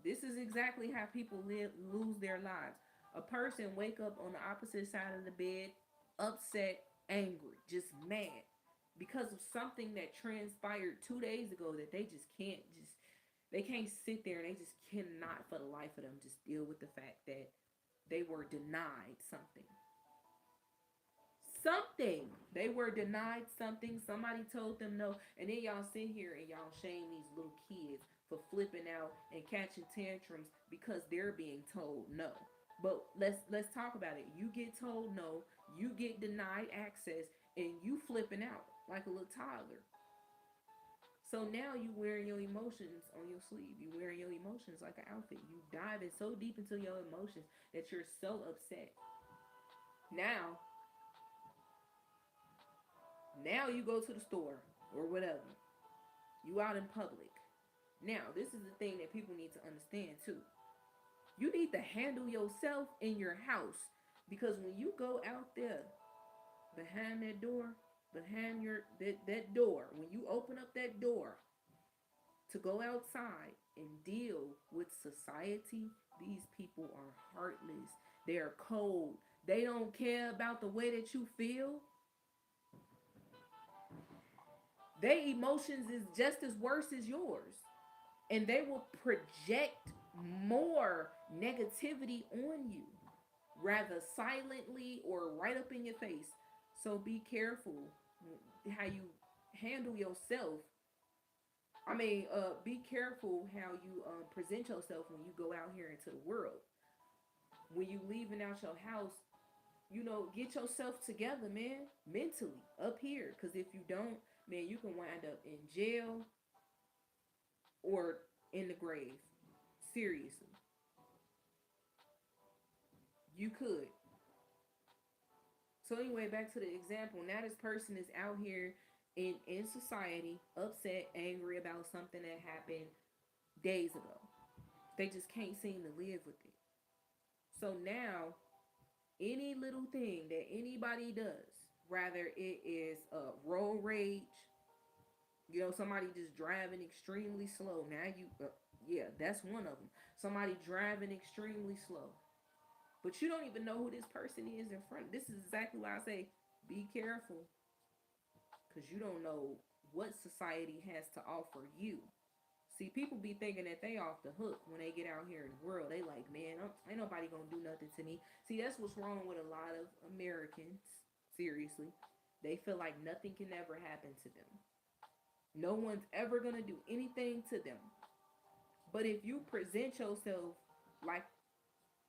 this is exactly how people lose their lives. A person wake up on the opposite side of the bed, upset, angry, just mad because of something that transpired 2 days ago that they can't sit there and they just cannot for the life of them just deal with the fact that they were denied something. Something. They were denied something. Somebody told them no. And then y'all sit here and y'all shame these little kids for flipping out and catching tantrums because they're being told no. But let's talk about it. You get told no, you get denied access, and you flipping out like a little toddler. So now you wearing your emotions on your sleeve. You wearing your emotions like an outfit. You diving so deep into your emotions that you're so upset. Now Now you go to the store or whatever. You out in public. Now, this is the thing that people need to understand too. You need to handle yourself in your house, because when you go out there behind that door, behind that door, when you open up that door to go outside and deal with society, these people are heartless. They are cold. They don't care about the way that you feel. Their emotions is just as worse as yours. And they will project more negativity on you, rather silently or right up in your face. So be careful how you handle yourself. Be careful how you present yourself when you go out here into the world. When you leaving out your house, get yourself together, man, mentally up here. Because if you don't, man, you can wind up in jail or in the grave. Seriously, you could. So anyway, back to the example. Now this person is out here in society, upset, angry about something that happened days ago. They just can't seem to live with it. So now, any little thing that anybody does, rather it is road rage, somebody just driving extremely slow. Now yeah, that's one of them. Somebody driving extremely slow, but you don't even know who this person is in front. This is exactly why I say be careful, because you don't know what society has to offer you. See, people be thinking that they off the hook when they get out here in the world. They like, man, ain't nobody gonna do nothing to me. See, that's what's wrong with a lot of Americans. Seriously, they feel like nothing can ever happen to them. No one's ever gonna do anything to them. But if you present yourself like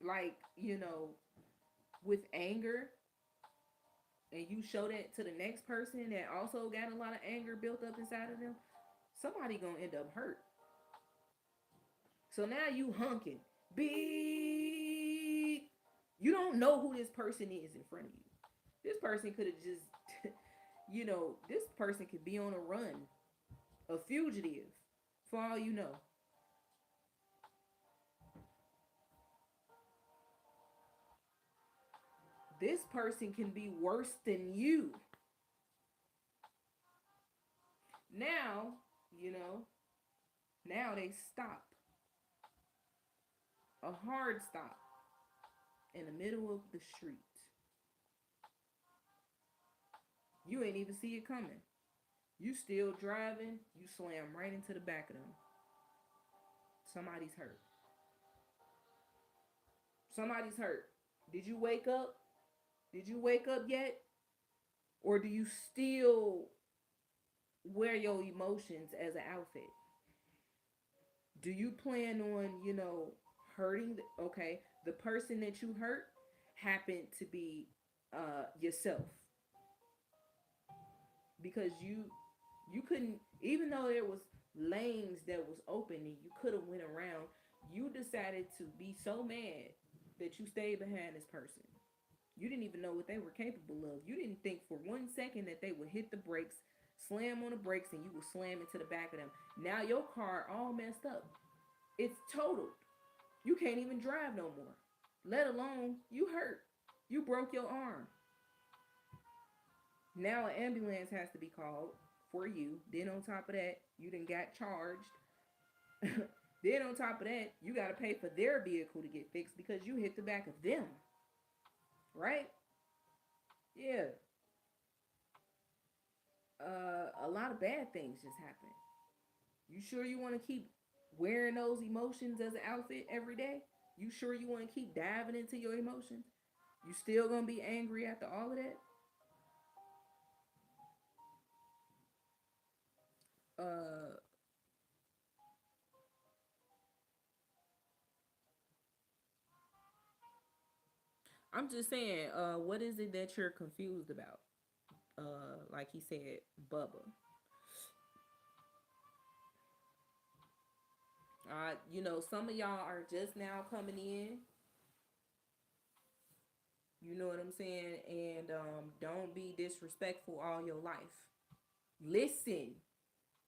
like you know with anger, and you show that to the next person that also got a lot of anger built up inside of them, somebody gonna end up hurt. So now you hunking. Beep. You don't know who this person is in front of you. This person could have just, this person could be on a run, a fugitive, for all you know. This person can be worse than you. Now, you know, now they stop. A hard stop in the middle of the street. You ain't even see it coming. You still driving, you slam right into the back of them. Somebody's hurt. Somebody's hurt. Did you wake up? Did you wake up yet? Or do you still wear your emotions as an outfit? Do you plan on, hurting okay, the person that you hurt happened to be yourself, because you couldn't, even though there was lanes that was open and you could have went around, you decided to be so mad that you stayed behind this person. You didn't even know what they were capable of. You didn't think for 1 second that they would hit the brakes, slam on the brakes, and you would slam into the back of them. Now your car all messed up. It's totaled. You can't even drive no more. Let alone you hurt. You broke your arm. Now an ambulance has to be called for you. Then on top of that, you done got charged. Then on top of that, you got to pay for their vehicle to get fixed because you hit the back of them. Right? Yeah. A lot of bad things just happen. You sure you want to keep wearing those emotions as an outfit every day? You sure you want to keep diving into your emotions? You still gonna be angry after all of that? Uh, I'm just saying. What is it that you're confused about? Like he said, Bubba. Some of y'all are just now coming in. You know what I'm saying? And don't be disrespectful all your life. Listen.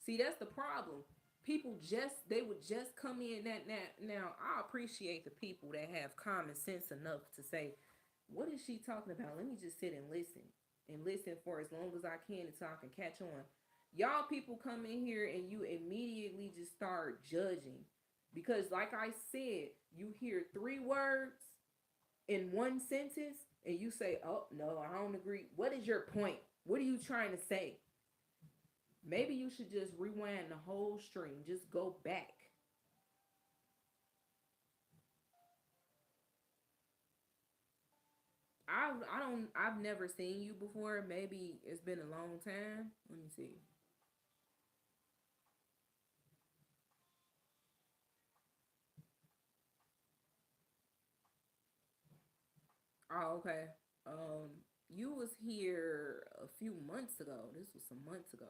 See, that's the problem. People they would just come in that now. I appreciate the people that have common sense enough to say, what is she talking about? Let me just sit and listen for as long as I can until I can catch on. Y'all people come in here and you immediately just start judging. Because like I said, you hear 3 words in one sentence and you say, oh no, I don't agree. What is your point? What are you trying to say? Maybe you should just rewind the whole stream. Just go back. I've never seen you before. Maybe it's been a long time. Let me see. Oh, okay. You was here a few months ago. This was some months ago.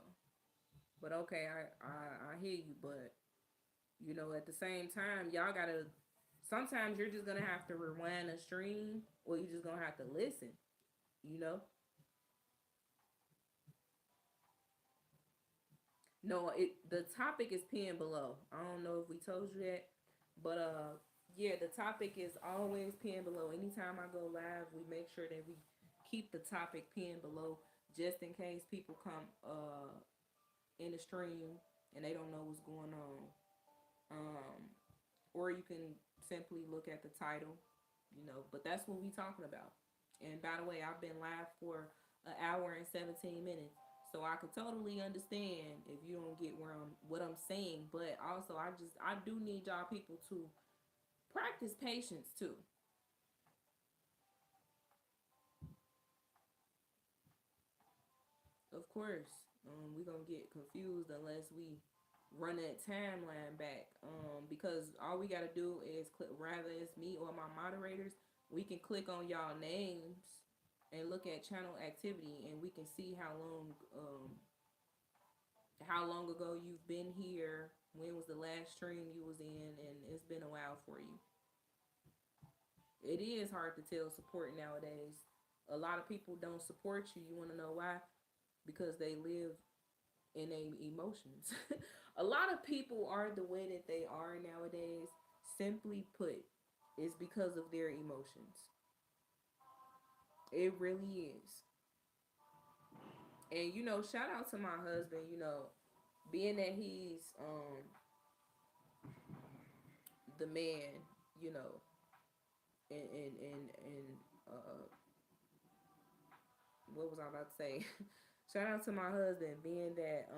But okay, I hear you. But at the same time, y'all gotta. Sometimes you're just gonna have to rewind a stream, or you just gonna have to listen. You know. No, the topic is pinned below. I don't know if we told you that, but yeah, the topic is always pinned below. Anytime I go live, we make sure that we keep the topic pinned below, just in case people come in the stream and they don't know what's going on. Um, or you can simply look at the title, But that's what we talking about. And by the way, I've been live for an hour and 17 minutes. So I could totally understand if you don't get what I'm saying, but also I do need y'all people to practice patience too. Of course, we gonna get confused unless we run that timeline back. Because all we gotta do is click, rather it's me or my moderators, we can click on y'all names and look at channel activity, and we can see how long how long ago you've been here, when was the last stream you was in, and it's been a while for you. It is hard to tell support nowadays. A lot of people don't support you. You want to know why? Because they live in a emotions. A lot of people are the way that they are nowadays. Simply put, is because of their emotions. It really is. And shout out to my husband. Being that he's the man. You know, and what was I about to say? Shout out to my husband, being that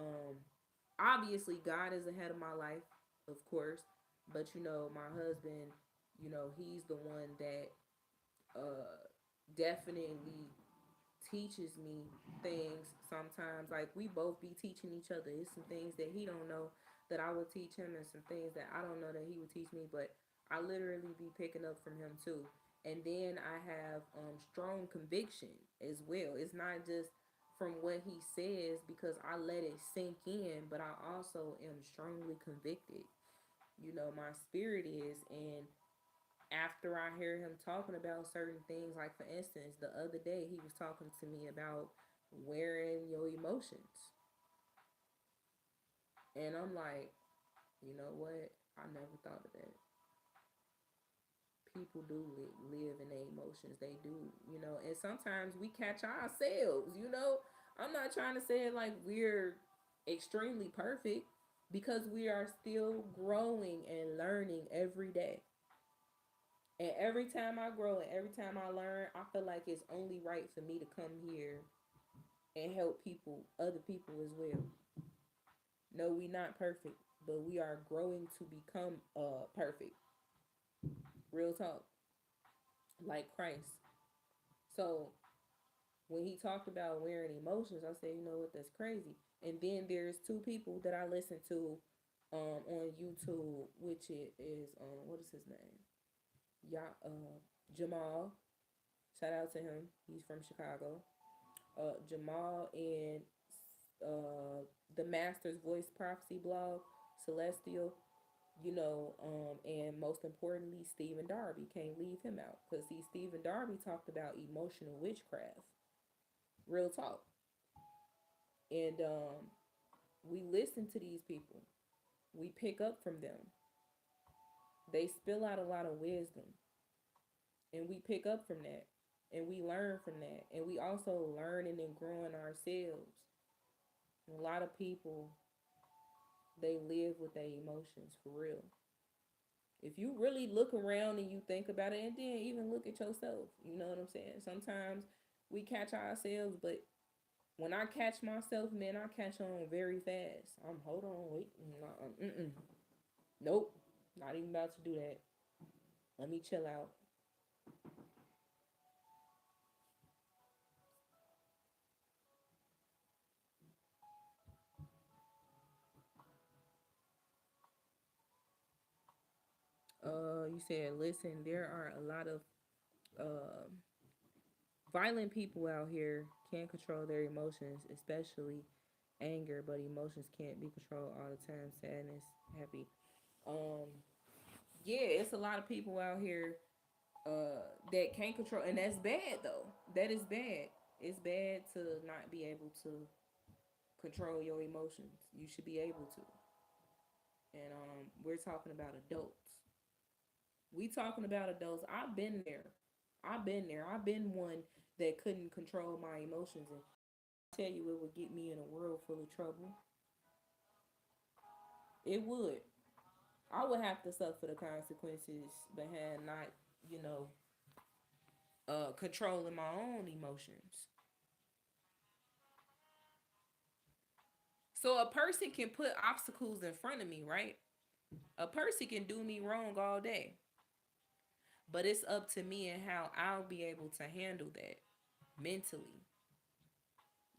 obviously God is ahead of my life, of course, but my husband, he's the one that definitely teaches me things sometimes. Like, we both be teaching each other. It's some things that he don't know that I would teach him, and some things that I don't know that he would teach me, but I literally be picking up from him too. And then I have strong conviction as well. It's not just from what he says, because I let it sink in, but I also am strongly convicted. My spirit is. And after I hear him talking about certain things, like for instance, the other day he was talking to me about wearing your emotions. And I'm like, you know what? I never thought of that. People do live in their emotions. They do. And sometimes we catch ourselves. I'm not trying to say it like we're extremely perfect, because we are still growing and learning every day. And every time I grow and every time I learn, I feel like it's only right for me to come here and help people, other people as well. No, we not perfect, but we are growing to become perfect. Real talk, like Christ. So when he talked about wearing emotions, I said, you know what, that's crazy. And then there's two people that I listen to on YouTube, which it is what is his name? Yeah, Jamal. Shout out to him. He's from Chicago. Jamal, and uh, the Master's Voice Prophecy blog, Celestial, and most importantly, Stephen Darby. Can't leave him out, because see, Stephen Darby talked about emotional witchcraft. Real talk. And we listen to these people, we pick up from them. They spill out a lot of wisdom, and we pick up from that, and we learn from that, and we also learning and growing ourselves. And a lot of people, they live with their emotions for real. If you really look around and you think about it, and then even look at yourself, you know what I'm saying? Sometimes we catch ourselves, but when I catch myself, man, I catch on very fast. Hold on, wait, nope, not even about to do that. Let me chill out. You said, listen, there are a lot of uh, violent people out here, can't control their emotions, especially anger, but emotions can't be controlled all the time. Sadness, happy. Um, yeah, it's a lot of people out here that can't control, and that's bad though. That is bad. It's bad to not be able to control your emotions. You should be able to. And we're talking about adults. We talking about adults. I've been there. I've been there. I've been one that couldn't control my emotions, and I tell you, it would get me in a world full of trouble. It would. I would have to suffer the consequences behind not, you know, controlling my own emotions. So a person can put obstacles in front of me, right? A person can do me wrong all day, but it's up to me and how I'll be able to handle that mentally.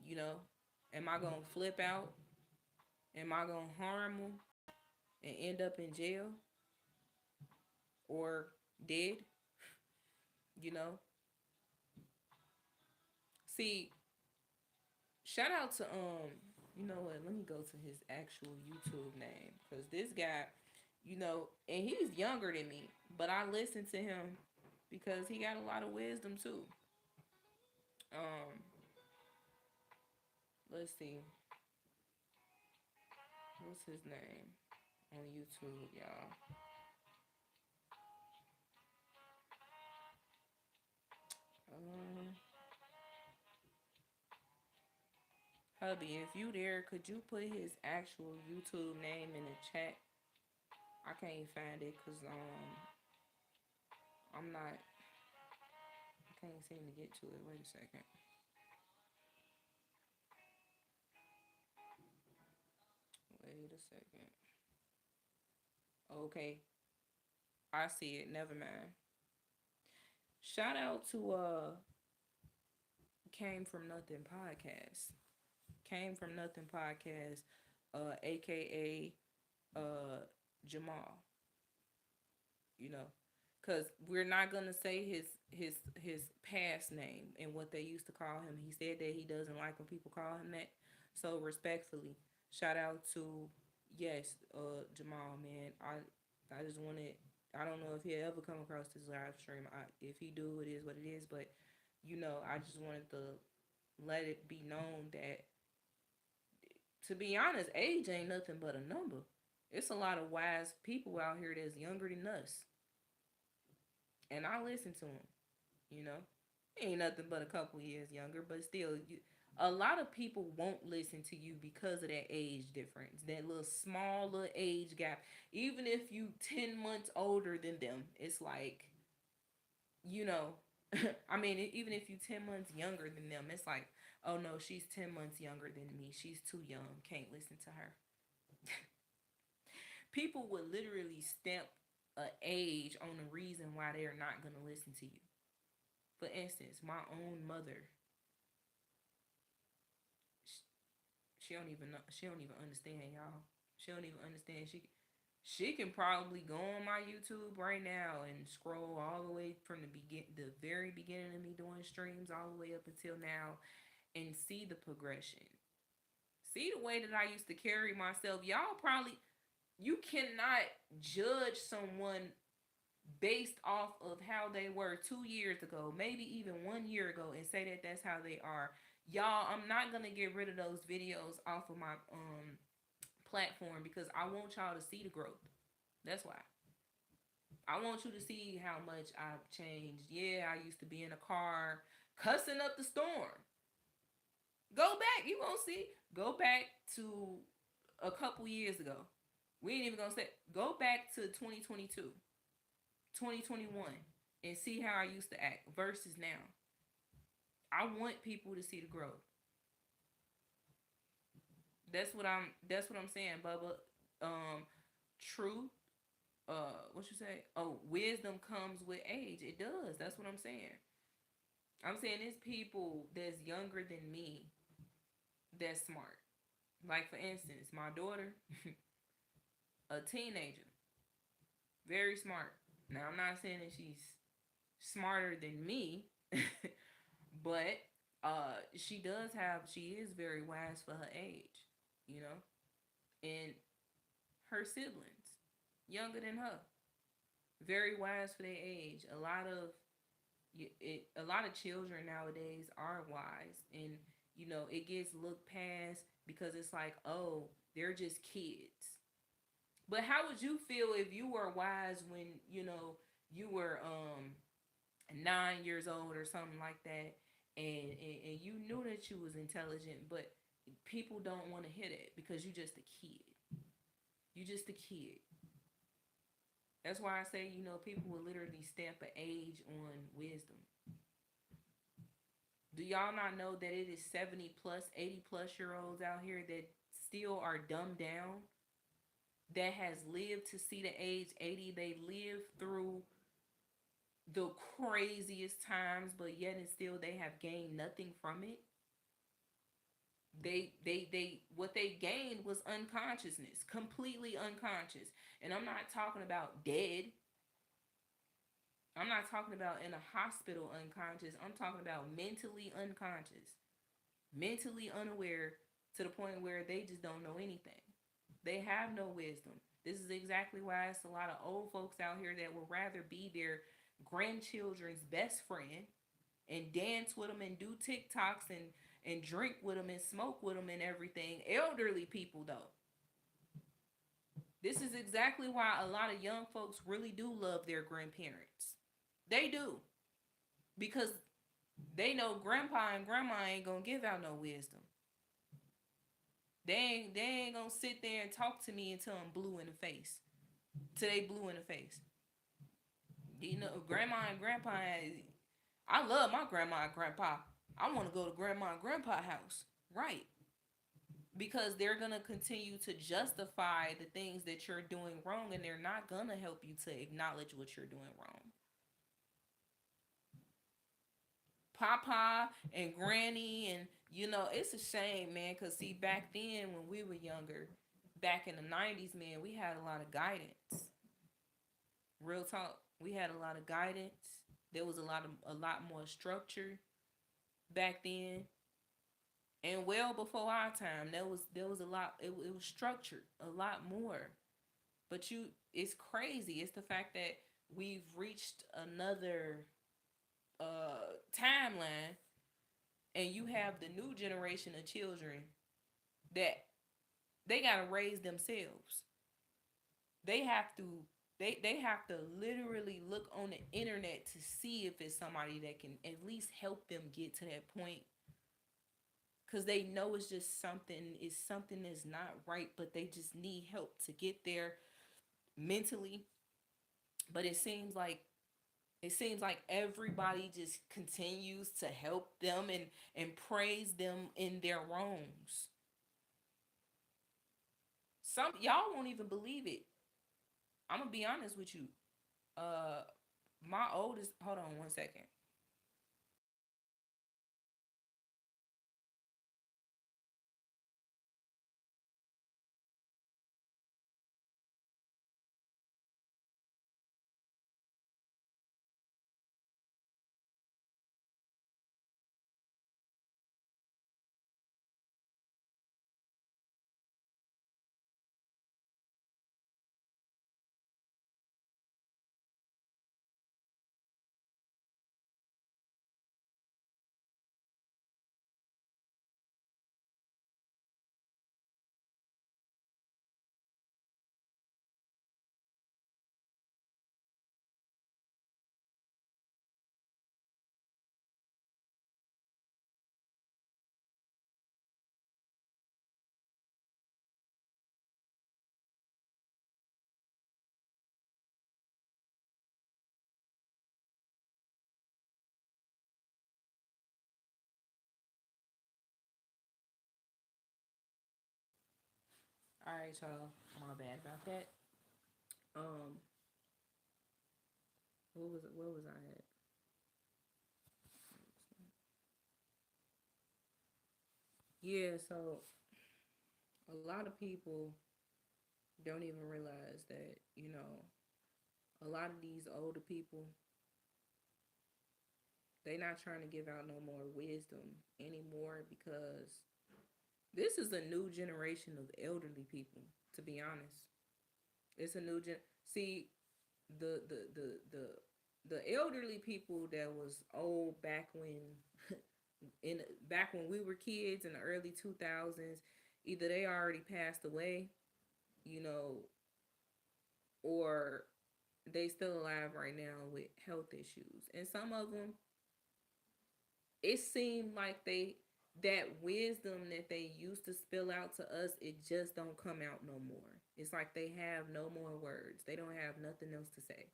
You know, am I gonna flip out? Am I gonna harm them and end up in jail or dead? You know, see, shout out to You know what? Let me go to his actual YouTube name because this guy, and he's younger than me, but I listen to him because he got a lot of wisdom too. Um, let's see, what's his name on YouTube, y'all? Um, hubby, if you there, could you put his actual YouTube name in the chat? I can't find it because I'm not. I can't seem to get to it. Wait a second. Wait a second. Okay, I see it. Never mind. Shout out to Came From Nothing podcast. Came From Nothing podcast, aka Jamal. You know, because we're not gonna say his past name and what they used to call him. He said that he doesn't like when people call him that. So respectfully, shout out to yes, Jamal, man. I just wanted. I don't know if he'll ever come across this live stream. If he do, it is what it is. But I just wanted to let it be known that, to be honest, age ain't nothing but a number. It's a lot of wise people out here that's younger than us, and I listen to them. You know, ain't nothing but a couple years younger, but still, a lot of people won't listen to you because of that age difference, that little small little age gap. Even if you 10 months older than them, it's like, you know, I mean, even if you 10 months younger than them, it's like, oh no, she's 10 months younger than me. She's too young. Can't listen to her. People would literally stamp a age on the reason why they're not gonna listen to you. For instance, my own mother, she don't even know, she don't even understand, y'all. She don't even understand. She can probably go on my YouTube right now and scroll all the way from the very beginning of me doing streams all the way up until now and see the progression. See the way that I used to carry myself. Y'all probably, you cannot judge someone based off of how they were 2 years ago, maybe even 1 year ago, and say that that's how they are. Y'all, I'm not gonna get rid of those videos off of my platform because I want y'all to see the growth. That's why. I want you to see how much I've changed. Yeah, I used to be in a car cussing up the storm. Go back, you gonna see. Go back to a couple years ago. We ain't even gonna say. Go back to 2022, 2021, and see how I used to act versus now. I want people to see the growth. That's what I'm saying, Bubba. Truth. What you say? Oh, wisdom comes with age. It does. That's what I'm saying. I'm saying there's people that's younger than me that's smart. Like for instance, my daughter, a teenager, very smart. Now I'm not saying that she's smarter than me, but she is very wise for her age, you know, and her siblings younger than her, very wise for their age. A lot of children nowadays are wise, and it gets looked past because it's like, oh, they're just kids. But how would you feel if you were wise when you were 9 years old or something like that, and you knew that you was intelligent, but people don't want to hear that because you just a kid. You just a kid. That's why I say, people will literally stamp an age on wisdom. Do y'all not know that it is 70 plus, 80 plus year olds out here that still are dumbed down, that has lived to see the age 80? They lived through the craziest times, but yet and still they have gained nothing from it. They what they gained was unconsciousness, completely unconscious. And I'm not talking about dead. I'm not talking about in a hospital unconscious. I'm talking about mentally unconscious, mentally unaware, to the point where they just don't know anything. They have no wisdom. This is exactly why it's a lot of old folks out here that would rather be their grandchildren's best friend and dance with them and do TikToks and drink with them and smoke with them and everything. Elderly people though. This is exactly why a lot of young folks really do love their grandparents. They do. Because they know grandpa and grandma ain't gonna give out no wisdom. They ain't gonna sit there and talk to me until I'm blue in the face. Till they blue in the face. You know, grandma and grandpa. I love my grandma and grandpa. I want to go to grandma and grandpa house. Right. Because they're gonna continue to justify the things that you're doing wrong, and they're not gonna help you to acknowledge what you're doing wrong. Papa and Granny, and it's a shame, man. Cause see, back then when we were younger, back in the '90s, man, we had a lot of guidance. Real talk, we had a lot of guidance. There was a lot more structure back then, and well before our time, there was a lot. It was structured a lot more. But it's crazy. It's the fact that we've reached another timeline, and you have the new generation of children that they gotta raise themselves. They have to they have to literally look on the internet to see if it's somebody that can at least help them get to that point, because they know it's something that's not right, but they just need help to get there mentally. But it seems like everybody just continues to help them and praise them in their wrongs. Some y'all won't even believe it. I'm gonna be honest with you. Uh, my oldest. Hold on one second. All right, y'all. My bad about that. Um, what was it? Where was I at? Yeah. So a lot of people don't even realize that a lot of these older people, they not trying to give out no more wisdom anymore, because this is a new generation of elderly people. To be honest, it's a new gen. See, the the elderly people that was old back in back when we were kids in the early 2000s, either they already passed away, you know, or they still alive right now with health issues. And some of them, it seemed like that wisdom that they used to spill out to us, it just don't come out no more. It's like they have no more words. They don't have nothing else to say.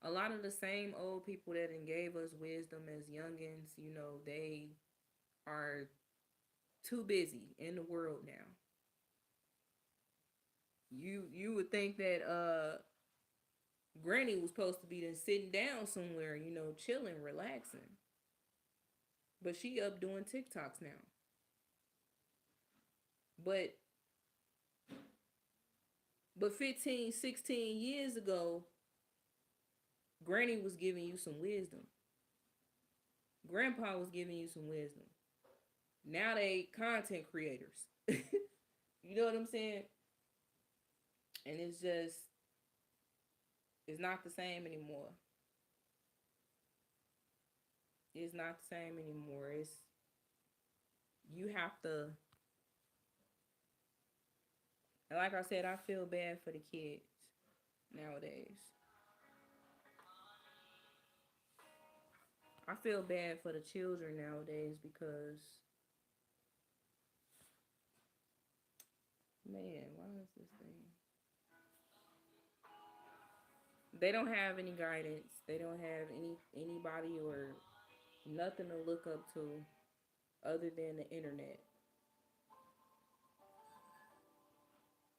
A lot of the same old people that gave us wisdom as youngins, they are too busy in the world now. You would think that Granny was supposed to be then sitting down somewhere, chilling, relaxing. But she up doing TikToks now. But 15, 16 years ago, Granny was giving you some wisdom. Grandpa was giving you some wisdom. Now they content creators. You know what I'm saying? And it's not the same anymore. It's not the same anymore. It's you have to, like I said, I feel bad for the kids nowadays. I feel bad for the children nowadays because, man, why is this thing? They don't have any guidance. They don't have anybody or nothing to look up to other than the internet.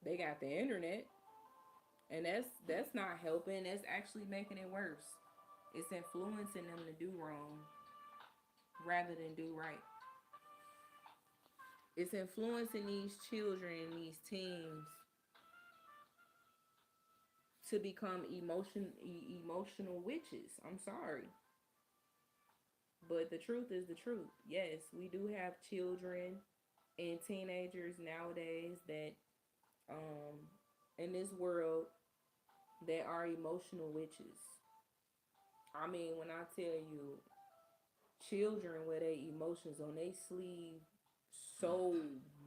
They got the internet, and that's not helping. That's actually making it worse. It's influencing them to do wrong rather than do right. It's influencing these children and these teens to become emotional witches. I'm sorry, but the truth is the truth. Yes, we do have children and teenagers nowadays that um in this world that are emotional witches. I mean, when I tell you children wear their emotions on their sleeve so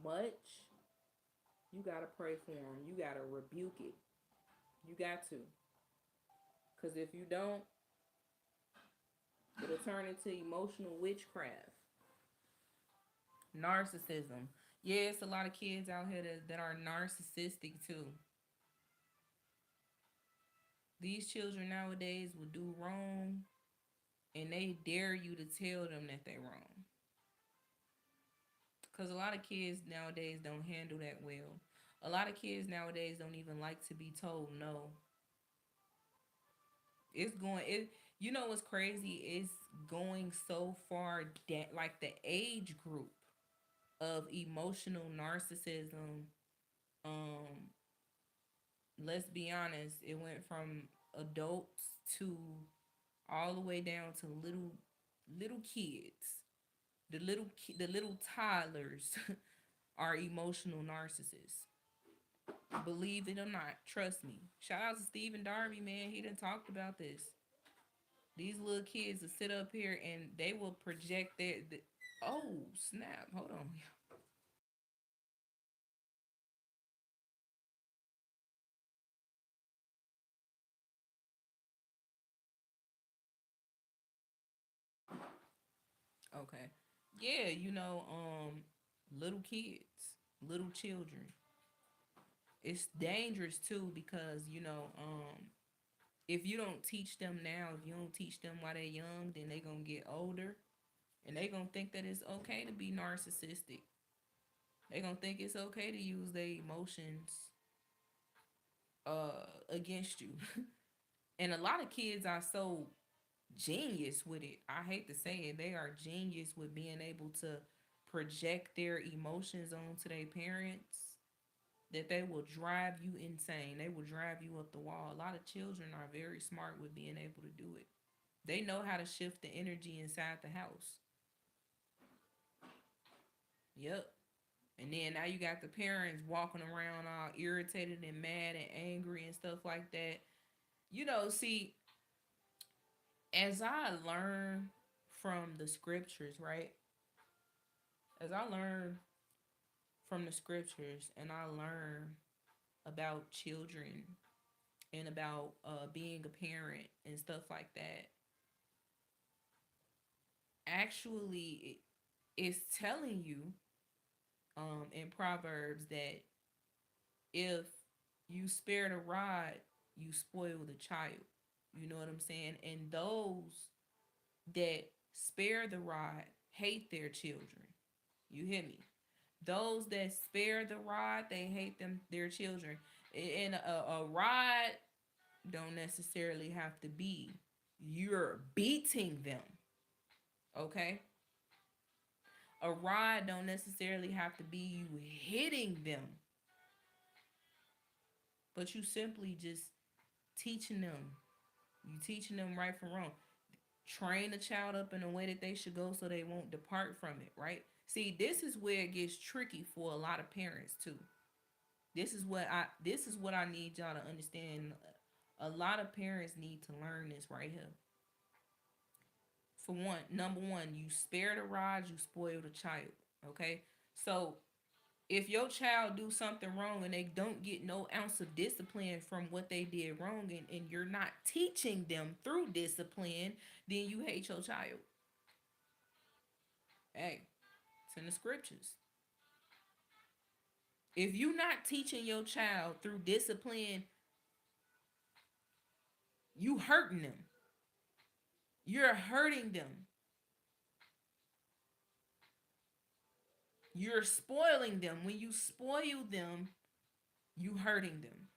much, you gotta pray for them. You gotta rebuke it. You got to, cause if you don't, it'll turn into emotional witchcraft, narcissism. Yeah, it's a lot of kids out here that are narcissistic too. These children nowadays will do wrong and they dare you to tell them that they're wrong. Because a lot of kids nowadays don't handle that well. A lot of kids nowadays don't even like to be told no. It's going, you know what's crazy? It's going so far that, like, the age group of emotional narcissism, um, let's be honest, it went from adults to all the way down to little kids. The little toddlers are emotional narcissists. Believe it or not, trust me. Shout out to Stephen Darby, man. He done talked about this. These little kids will sit up here and they will project oh snap. Hold on. Okay. Yeah, little kids, little children. It's dangerous too because, if you don't teach them now, if you don't teach them while they're young, then they gonna get older and they gonna think that it's okay to be narcissistic. They gonna think it's okay to use their emotions against you. And a lot of kids are so genius with it. I hate to say it, they are genius with being able to project their emotions onto their parents that they will drive you insane. They will drive you up the wall. A lot of children are very smart with being able to do it. They know how to shift the energy inside the house. Yep. And then now you got the parents walking around all irritated and mad and angry and stuff like that. See, as I learn from the scriptures, right? As I learn from the scriptures and I learn about children and about being a parent and stuff like that, actually, it's telling you in Proverbs that if you spare the rod, you spoil the child. You know what I'm saying? And those that spare the rod hate their children. You hear me? Those that spare the rod, they hate their children. And a rod don't necessarily have to be you're beating them. Okay? A rod don't necessarily have to be you hitting them, but you simply just teaching them. You teaching them right from wrong. Train a child up in a way that they should go so they won't depart from it, right? See, this is where it gets tricky for a lot of parents too. This is what I need y'all to understand. A lot of parents need to learn this right here. For one, number one, you spare the rod, you spoil the child. Okay? So if your child do something wrong and they don't get no ounce of discipline from what they did wrong, and you're not teaching them through discipline, then you hate your child. Hey, it's in the scriptures. If you're not teaching your child through discipline, you hurting them. You're hurting them. You're spoiling them. When you spoil them, you hurting them.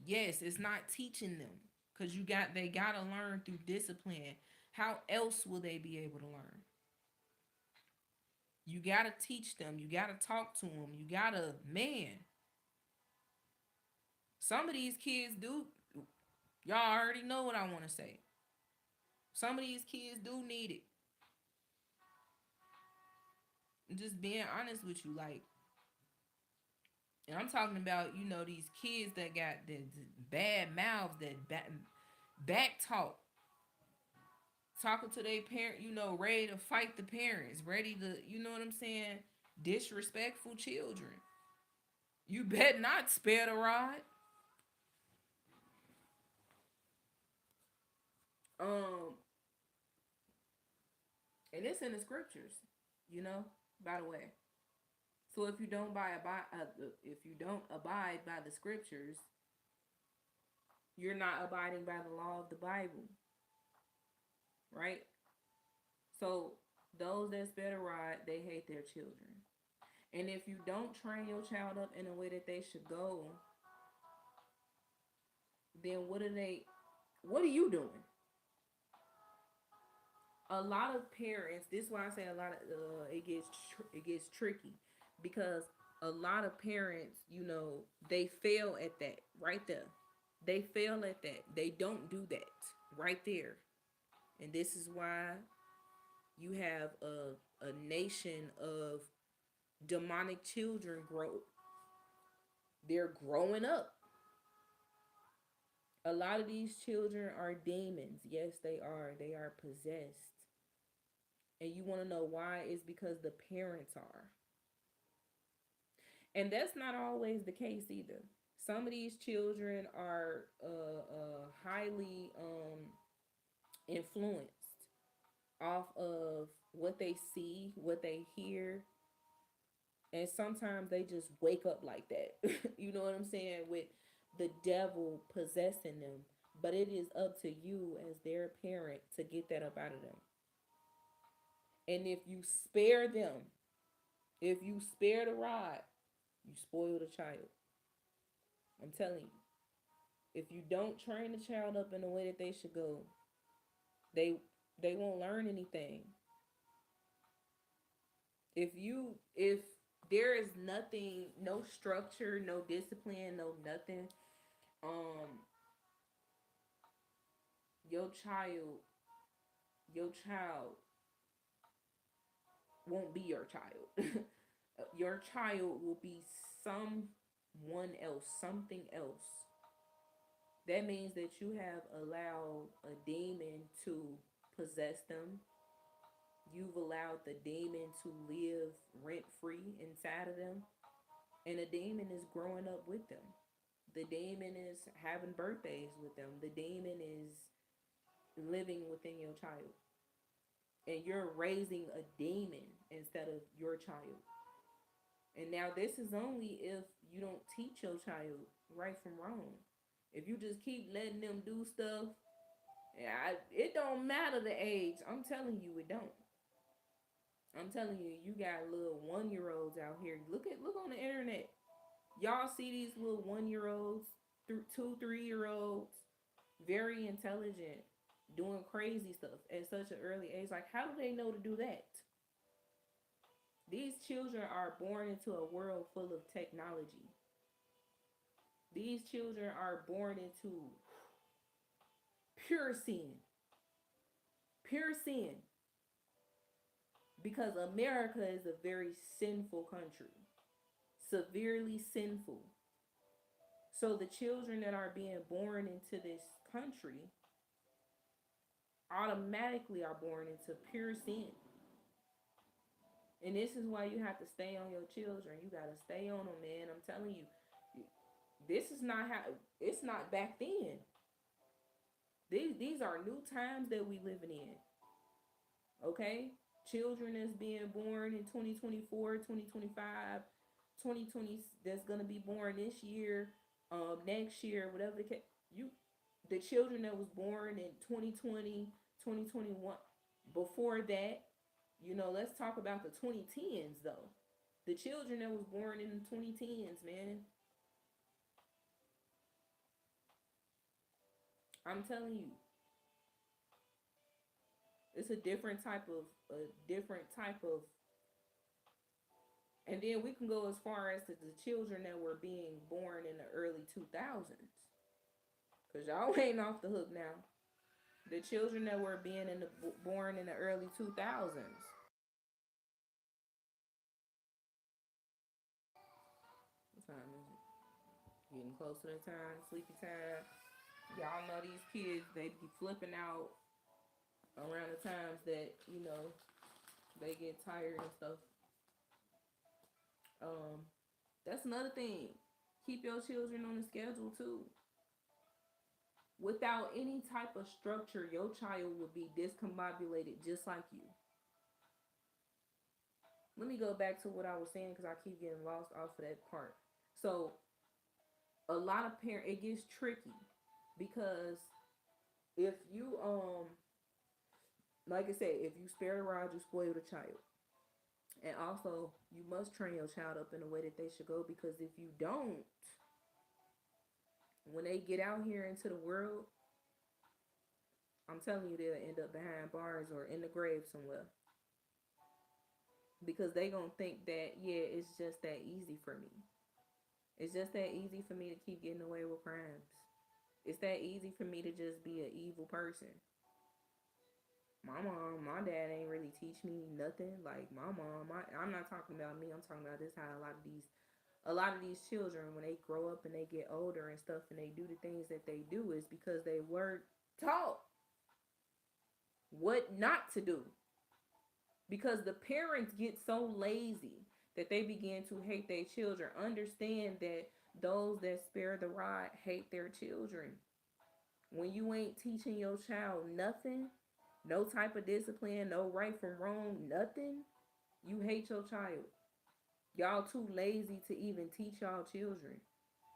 Yes, it's not teaching them because they gotta learn through discipline. How else will they be able to learn? You gotta teach them. You gotta talk to them. You gotta, man. Some of these kids do. Y'all already know what I want to say. Some of these kids do need it. Just being honest with you, like, and I'm talking about, these kids that got the bad mouths, that back talk, talking to their parent, ready to fight the parents, ready to, you know what I'm saying, disrespectful children. You bet not spare the rod. Um, and it's in the scriptures, you know. By the way, so if you don't abide by the scriptures, you're not abiding by the law of the Bible, right? So those that spare the rod, they hate their children. And if you don't train your child up in a way that they should go, then what are you doing? A lot of parents, this is why I say a lot of it gets tricky, because a lot of parents, they fail at that right there. They fail at that. They don't do that right there. And this is why you have a nation of demonic children grow. They're growing up. A lot of these children are demons. Yes, they are. They are possessed. And you want to know why? It's because the parents are. And that's not always the case either. Some of these children are highly influenced off of what they see, what they hear, and sometimes they just wake up like that. You know what I'm saying? With the devil possessing them. But it is up to you as their parent to get that up out of them. And if you spare them, if you spare the rod, you spoil the child. I'm telling you. If you don't train the child up in the way that they should go, they they won't learn anything. If there is nothing, no structure, no discipline, no nothing, um your child your child won't be your child. Your child will be someone else, something else. That means that you have allowed a demon to possess them. You've allowed the demon to live rent free inside of them. And the demon is growing up with them. The demon is having birthdays with them. The demon is living within your child. And you're raising a demon instead of your child. And now this is only if you don't teach your child right from wrong. If you just keep letting them do stuff, it don't matter the age. I'm telling you, it don't. I'm telling you, you got little 1 year olds out here. Look on the internet. Y'all see these little 1 year olds, through 2, 3 year olds, very intelligent, doing crazy stuff at such an early age. Like, how do they know to do that? These children are born into a world full of technology. These children are born into pure sin. Pure sin. Because America is a very sinful country. Severely sinful. So the children that are being born into this country automatically are born into pure sin. And this is why you have to stay on your children. You gotta stay on them, man. I'm telling you, this is not how. It's not back then. These are new times that we living in. Okay, children that's being born in 2024, 2025, 2020. That's gonna be born this year, next year, whatever the case. You, the children that was born in 2020, 2021. Before that, let's talk about the 2010s though. The children that was born in the 2010s, man. I'm telling you, it's a different type of. And then we can go as far as to the children that were being born in the early 2000s. Cause y'all ain't off the hook now. The children that were being born in the early 2000s. What time is it? Getting close to the time, sleepy time. Y'all know these kids, they be flipping out around the times that, they get tired and stuff. Um, that's another thing. Keep your children on the schedule too. Without any type of structure, your child will be discombobulated just like you. Let me go back to what I was saying because I keep getting lost off of that part. So, a lot of parents, it gets tricky because if you like I said, if you spare the rod, you spoil the child. And also, you must train your child up in the way that they should go because if you don't, when they get out here into the world, I'm telling you, they'll end up behind bars or in the grave somewhere. Because they gonna think that, yeah, it's just that easy for me. It's just that easy for me to keep getting away with crimes. It's that easy for me to just be an evil person. My mom, my dad ain't really teach me nothing. Like my mom, I'm not talking about me. I'm talking about this how a lot of these children when they grow up and they get older and stuff and they do the things that they do is because they weren't taught what not to do. Because the parents get so lazy that they begin to hate their children. Understand that those that spare the rod hate their children. When you ain't teaching your child nothing, no type of discipline, no right from wrong, nothing, you hate your child. Y'all too lazy to even teach y'all children.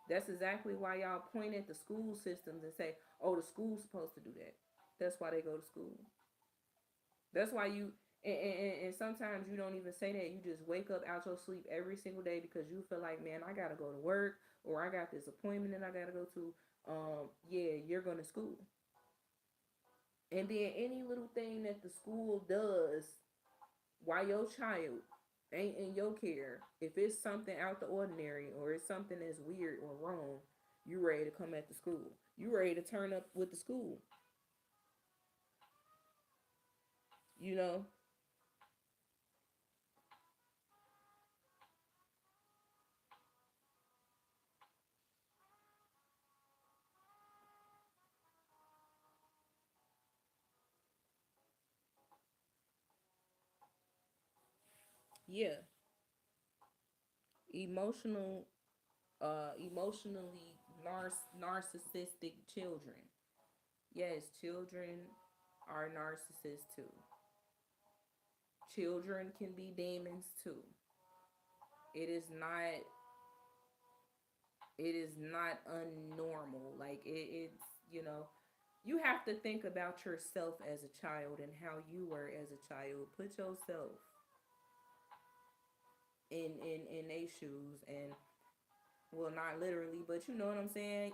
That's exactly why y'all point at the school systems and say, oh, the school's supposed to do that. That's why they go to school. That's why and sometimes you don't even say that. You just wake up out your sleep every single day because you feel like, man, I gotta go to work or I got this appointment that I gotta go to. Yeah, you're going to school. And then any little thing that the school does while your child ain't in your care, if it's something out the ordinary or it's something that's weird or wrong, you ready to come at the school. You ready to turn up with the school. You know? Yeah. Emotional, emotionally narcissistic children. Yes, children are narcissists too. Children can be demons too. It is not unnormal. Like it's you have to think about yourself as a child and how you were as a child. Put yourself in their shoes and well not literally, but you know what I'm saying?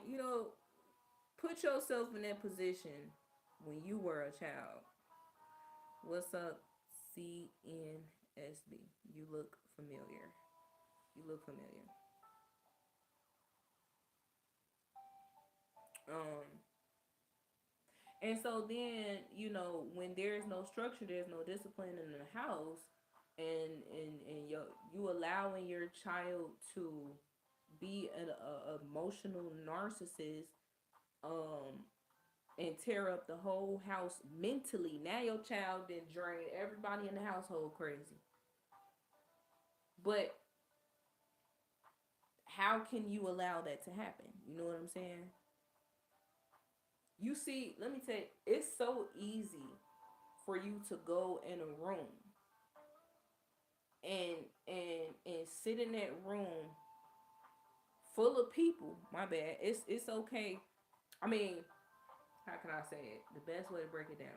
Put yourself in that position when you were a child. What's up, CNSB? You look familiar. You look familiar. Um And so then, when there's no structure, there's no discipline in the house, and you allowing your child to be an emotional narcissist, um, and tear up the whole house mentally. Now your child then drain everybody in the household crazy. But how can you allow that to happen? You know what I'm saying? You see, let me tell you, it's so easy for you to go in a room and sit in that room full of people. My bad. It's okay. I mean, how can I say it? The best way to break it down.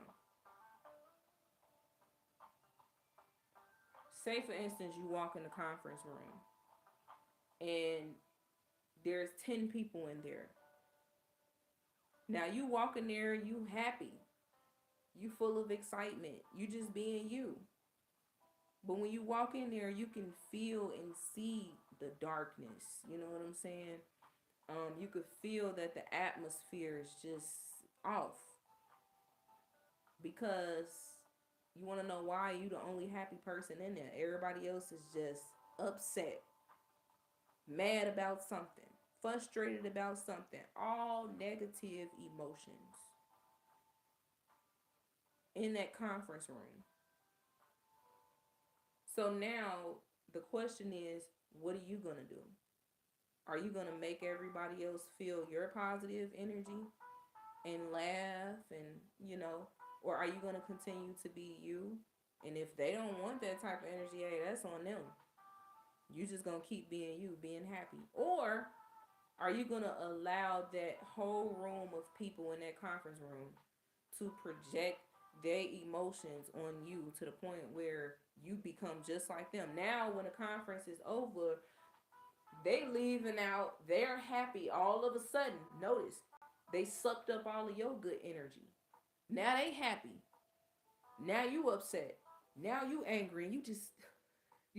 Say for instance, you walk in the conference room and there's 10 people in there. Now you walk in there, you happy, you full of excitement, you just being you. But when you walk in there, you can feel and see the darkness. You know what I'm saying? You could feel that the atmosphere is just off, because you want to know why you the only happy person in there. Everybody else is just upset, mad about something, frustrated about something, all negative emotions in that conference room. So now the question is, what are you going to do? Are you going to make everybody else feel your positive energy and laugh and, or are you going to continue to be you? And if they don't want that type of energy, hey, that's on them. You just going to keep being you, being happy. Or are you going to allow that whole room of people in that conference room to project their emotions on you to the point where you become just like them? Now, when the conference is over, they leaving out, they're happy all of a sudden. Notice, they sucked up all of your good energy. Now they happy. Now you upset. Now you angry, and you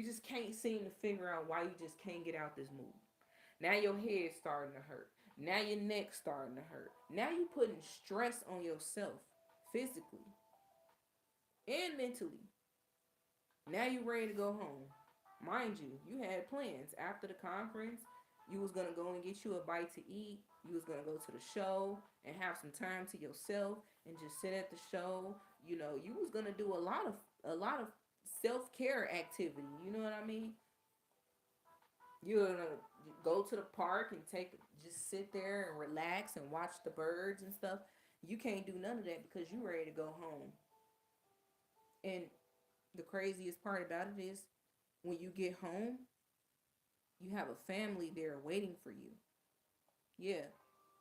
just can't seem to figure out why you just can't get out this mood. Now your head's starting to hurt. Now your neck's starting to hurt. Now you putting stress on yourself physically and mentally. Now you ready to go home. Mind you, you had plans after the conference. You was gonna go and get you a bite to eat. You was gonna go to the show and have some time to yourself and just sit at the show. You was gonna do a lot of self care activity. You know what I mean? You're gonna go to the park and just sit there and relax and watch the birds and stuff. You can't do none of that because you ready to go home. And the craziest part about it is, when you get home, you have a family there waiting for you. Yeah,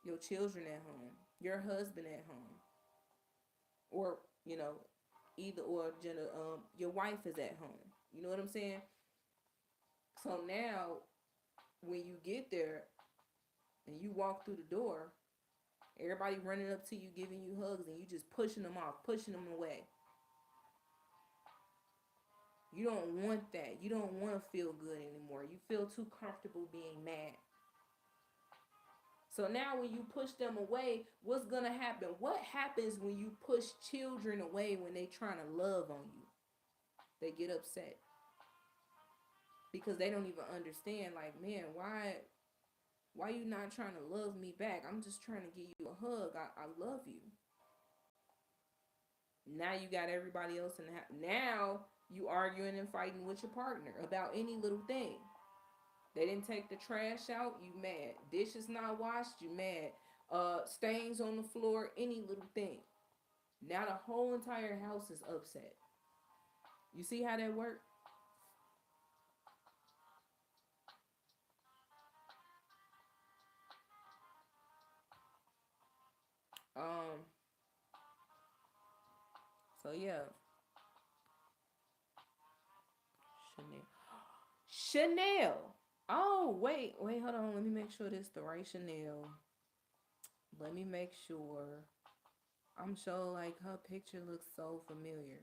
your children at home, your husband at home, or either or your wife is at home. You know what I'm saying? So now, when you get there and you walk through the door, everybody running up to you, giving you hugs, and you just pushing them off, pushing them away. You don't want that. You don't want to feel good anymore. You feel too comfortable being mad. So now when you push them away, what's going to happen? What happens when you push children away when they trying to love on you? They get upset because they don't even understand, like, man, why you not trying to love me back? I'm just trying to give you a hug. I love you. Now you got everybody else in the house. Now you arguing and fighting with your partner about any little thing. They didn't take the trash out, you mad. Dishes not washed, you mad. Stains on the floor, any little thing. Now the whole entire house is upset. You see how that works? Um, so yeah, Chanel. Chanel. Oh, wait, hold on. Let me make sure this the right Chanel. Let me make sure. I'm sure like her picture looks so familiar.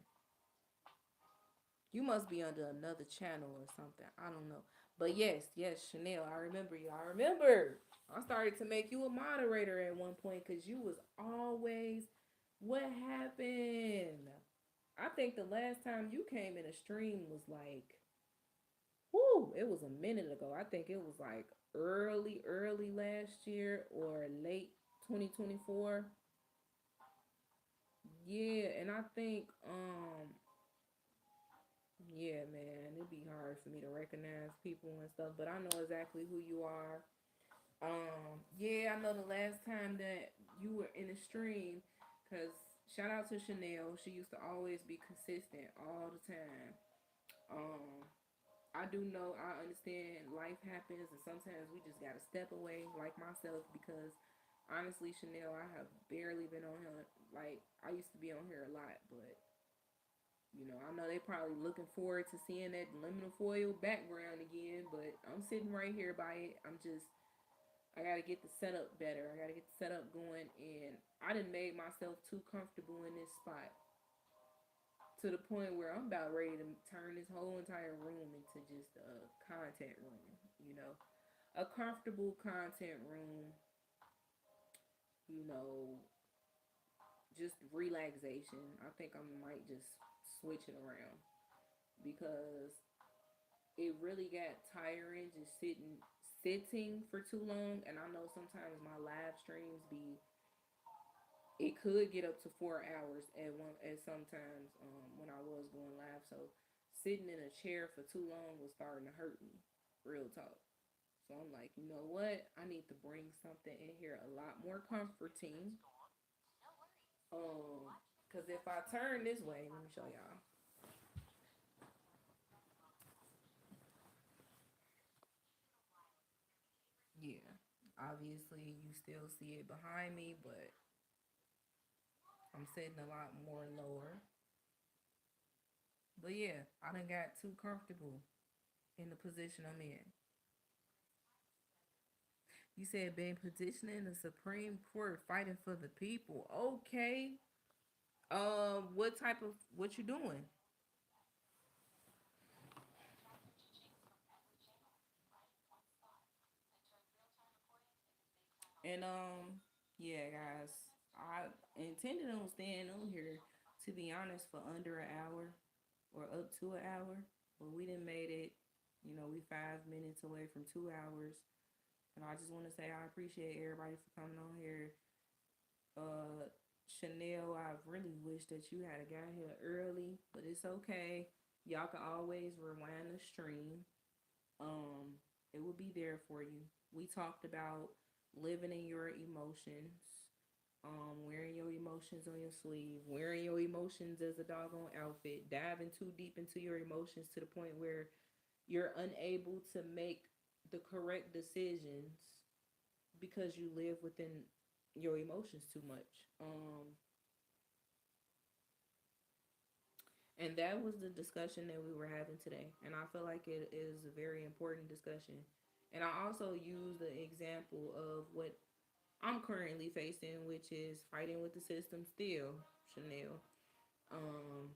You must be under another channel or something. I don't know. But yes, Chanel. I remember you. I remember. I started to make you a moderator at one point because you was always What happened? I think the last time you came in a stream was like, whoo, it was a minute ago. I think it was like early last year or late 2024. Yeah, and I think yeah, man, it'd be hard for me to recognize people and stuff, but I know exactly who you are. Yeah, I know the last time that you were in a stream, cause shout out to Chanel, she used to always be consistent all the time. Um, I do know, I understand life happens, and sometimes we just gotta step away, like myself, because honestly, Chanel, I have barely been on here. Like I used to be on here a lot, but I know they probably looking forward to seeing that aluminum foil background again, but I'm sitting right here by it. I gotta get the setup better. I gotta get the setup going, and I done made myself too comfortable in this spot to the point where I'm about ready to turn this whole entire room into just a content room. You know, a comfortable content room. You know, just relaxation. I think I might just switch it around because it really got tiring just sitting for too long. And I know sometimes my live streams be it could get up to 4 hours at sometimes when I was going live. So sitting in a chair for too long was starting to hurt me. Real talk. So I'm like, you know what? I need to bring something in here a lot more comforting. Um, cause if I turn this way, let me show y'all. Yeah, obviously you still see it behind me, but I'm sitting a lot more lower. But yeah, I done got too comfortable in the position I'm in. You said being petitioned in the Supreme Court fighting for the people. Okay. What you doing? And yeah, guys, I intended on staying on here to be honest for under an hour or up to an hour, but we didn't made it. We 5 minutes away from 2 hours, and I just want to say I appreciate everybody for coming on here. Uh, Chanel, I really wish that you had got here early, but it's okay. Y'all can always rewind the stream. Um, it will be there for you. We talked about living in your emotions, wearing your emotions on your sleeve, wearing your emotions as a doggone outfit, diving too deep into your emotions to the point where you're unable to make the correct decisions because you live within your emotions too much. And that was the discussion that we were having today. And I feel like it is a very important discussion. And I also use the example of what I'm currently facing, which is fighting with the system still, Chanel. Um,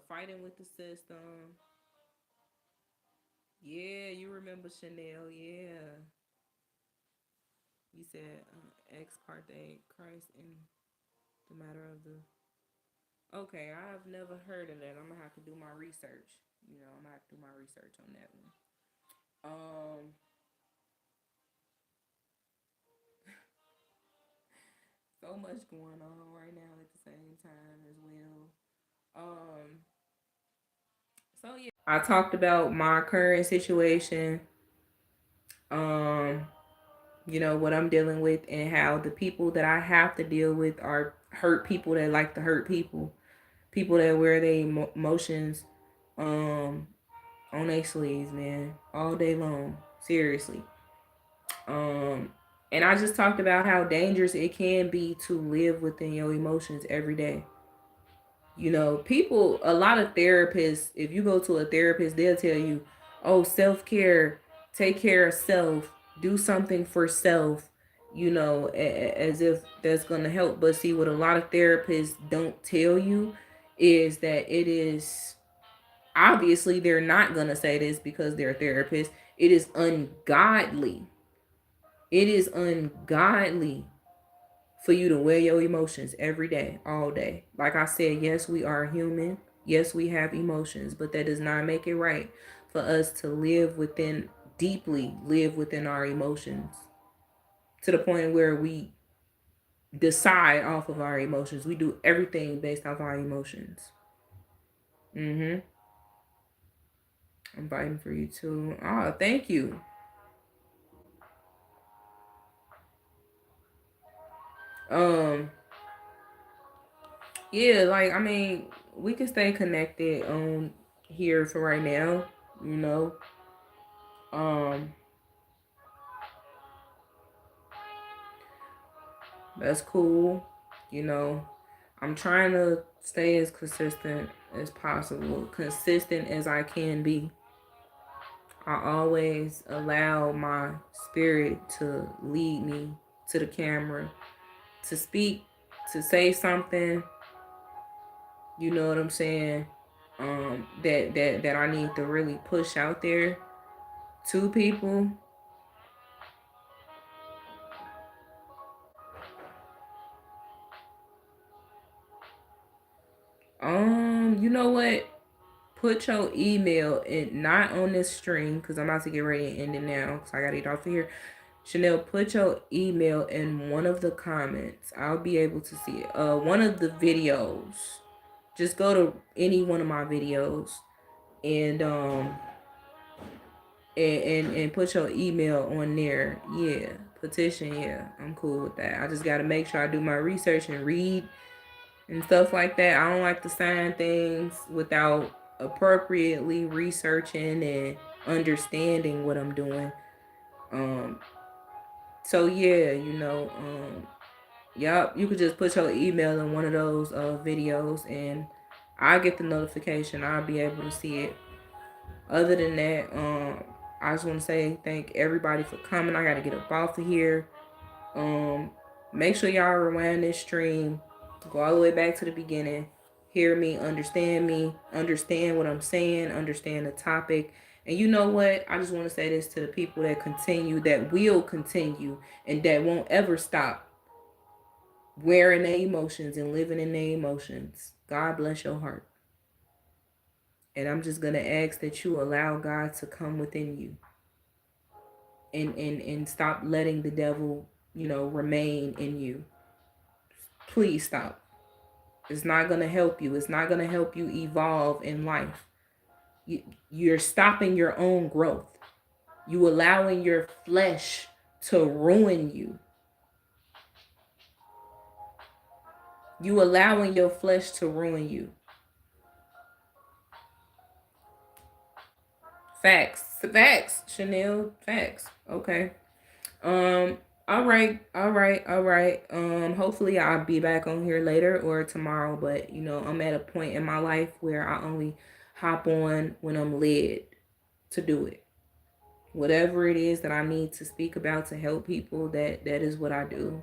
fighting with the system. Yeah, you remember Chanel. Yeah. You said ex parte Christ in the matter of the. Okay, I've never heard of that. I'm gonna have to do my research. I'm gonna have to do my research on that one. Um, so much going on right now at the same time as well. So yeah, I talked about my current situation. Um, what I'm dealing with and how the people that I have to deal with are hurt people that like to hurt people, people that wear their emotions um on their sleeves, man, all day long. Seriously. Um, and I just talked about how dangerous it can be to live within your emotions every day. People, a lot of therapists, if you go to a therapist, they'll tell you, oh, self care, take care of self, do something for self, as if that's going to help. But see, what a lot of therapists don't tell you is that it is obviously they're not going to say this because they're therapists. It is ungodly. It is ungodly for you to weigh your emotions every day, all day. Like I said, yes, we are human. Yes, we have emotions, but that does not make it right for us to deeply live within our emotions to the point where we decide off of our emotions. We do everything based off our emotions. Mm-hmm. I'm fighting for you too. Oh, thank you. Um, yeah, like I mean, we can stay connected on here for right now, you know. Um, that's cool. You know, I'm trying to stay as consistent as possible, consistent as I can be. I always allow my spirit to lead me to the camera, to speak, to say something, you know what I'm saying? That I need to really push out there to people. You know what? Put your email in, not on this stream, because I'm about to get ready to end it now, because I gotta get off of here. Chanel, put your email in one of the comments. I'll be able to see it. One of the videos. Just go to any one of my videos and and put your email on there. Yeah. Petition, yeah. I'm cool with that. I just gotta make sure I do my research and read and stuff like that. I don't like to sign things without appropriately researching and understanding what I'm doing. Um so yeah, yep, you could just put your email in one of those videos and I'll get the notification. I'll be able to see it. Other than that, I just want to say thank everybody for coming. I gotta get up off of here. Um, Make sure y'all rewind this stream, go all the way back to the beginning, hear me, understand what I'm saying, understand the topic. And you know what? I just want to say this to the people that will continue, and that won't ever stop wearing their emotions and living in their emotions. God bless your heart. And I'm just gonna ask that you allow God to come within you and stop letting the devil, remain in you. Please stop. It's not gonna help you. It's not gonna help you evolve in life. You, you're stopping your own growth. You allowing your flesh to ruin you. You allowing your flesh to ruin you. Facts. Facts, Chanel. Facts. Okay. Um, all right. Hopefully I'll be back on here later or tomorrow, but I'm at a point in my life where I only hop on when I'm led to do it. Whatever it is that I need to speak about to help people, that is what I do.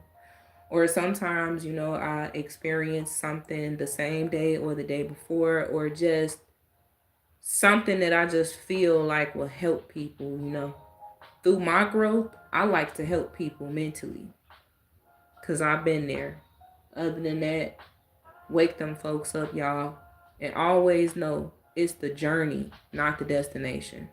Or sometimes, I experience something the same day or the day before, or just something that I just feel like will help people. Through my growth, I like to help people mentally because I've been there. Other than that, wake them folks up, y'all. And always know it's the journey, not the destination.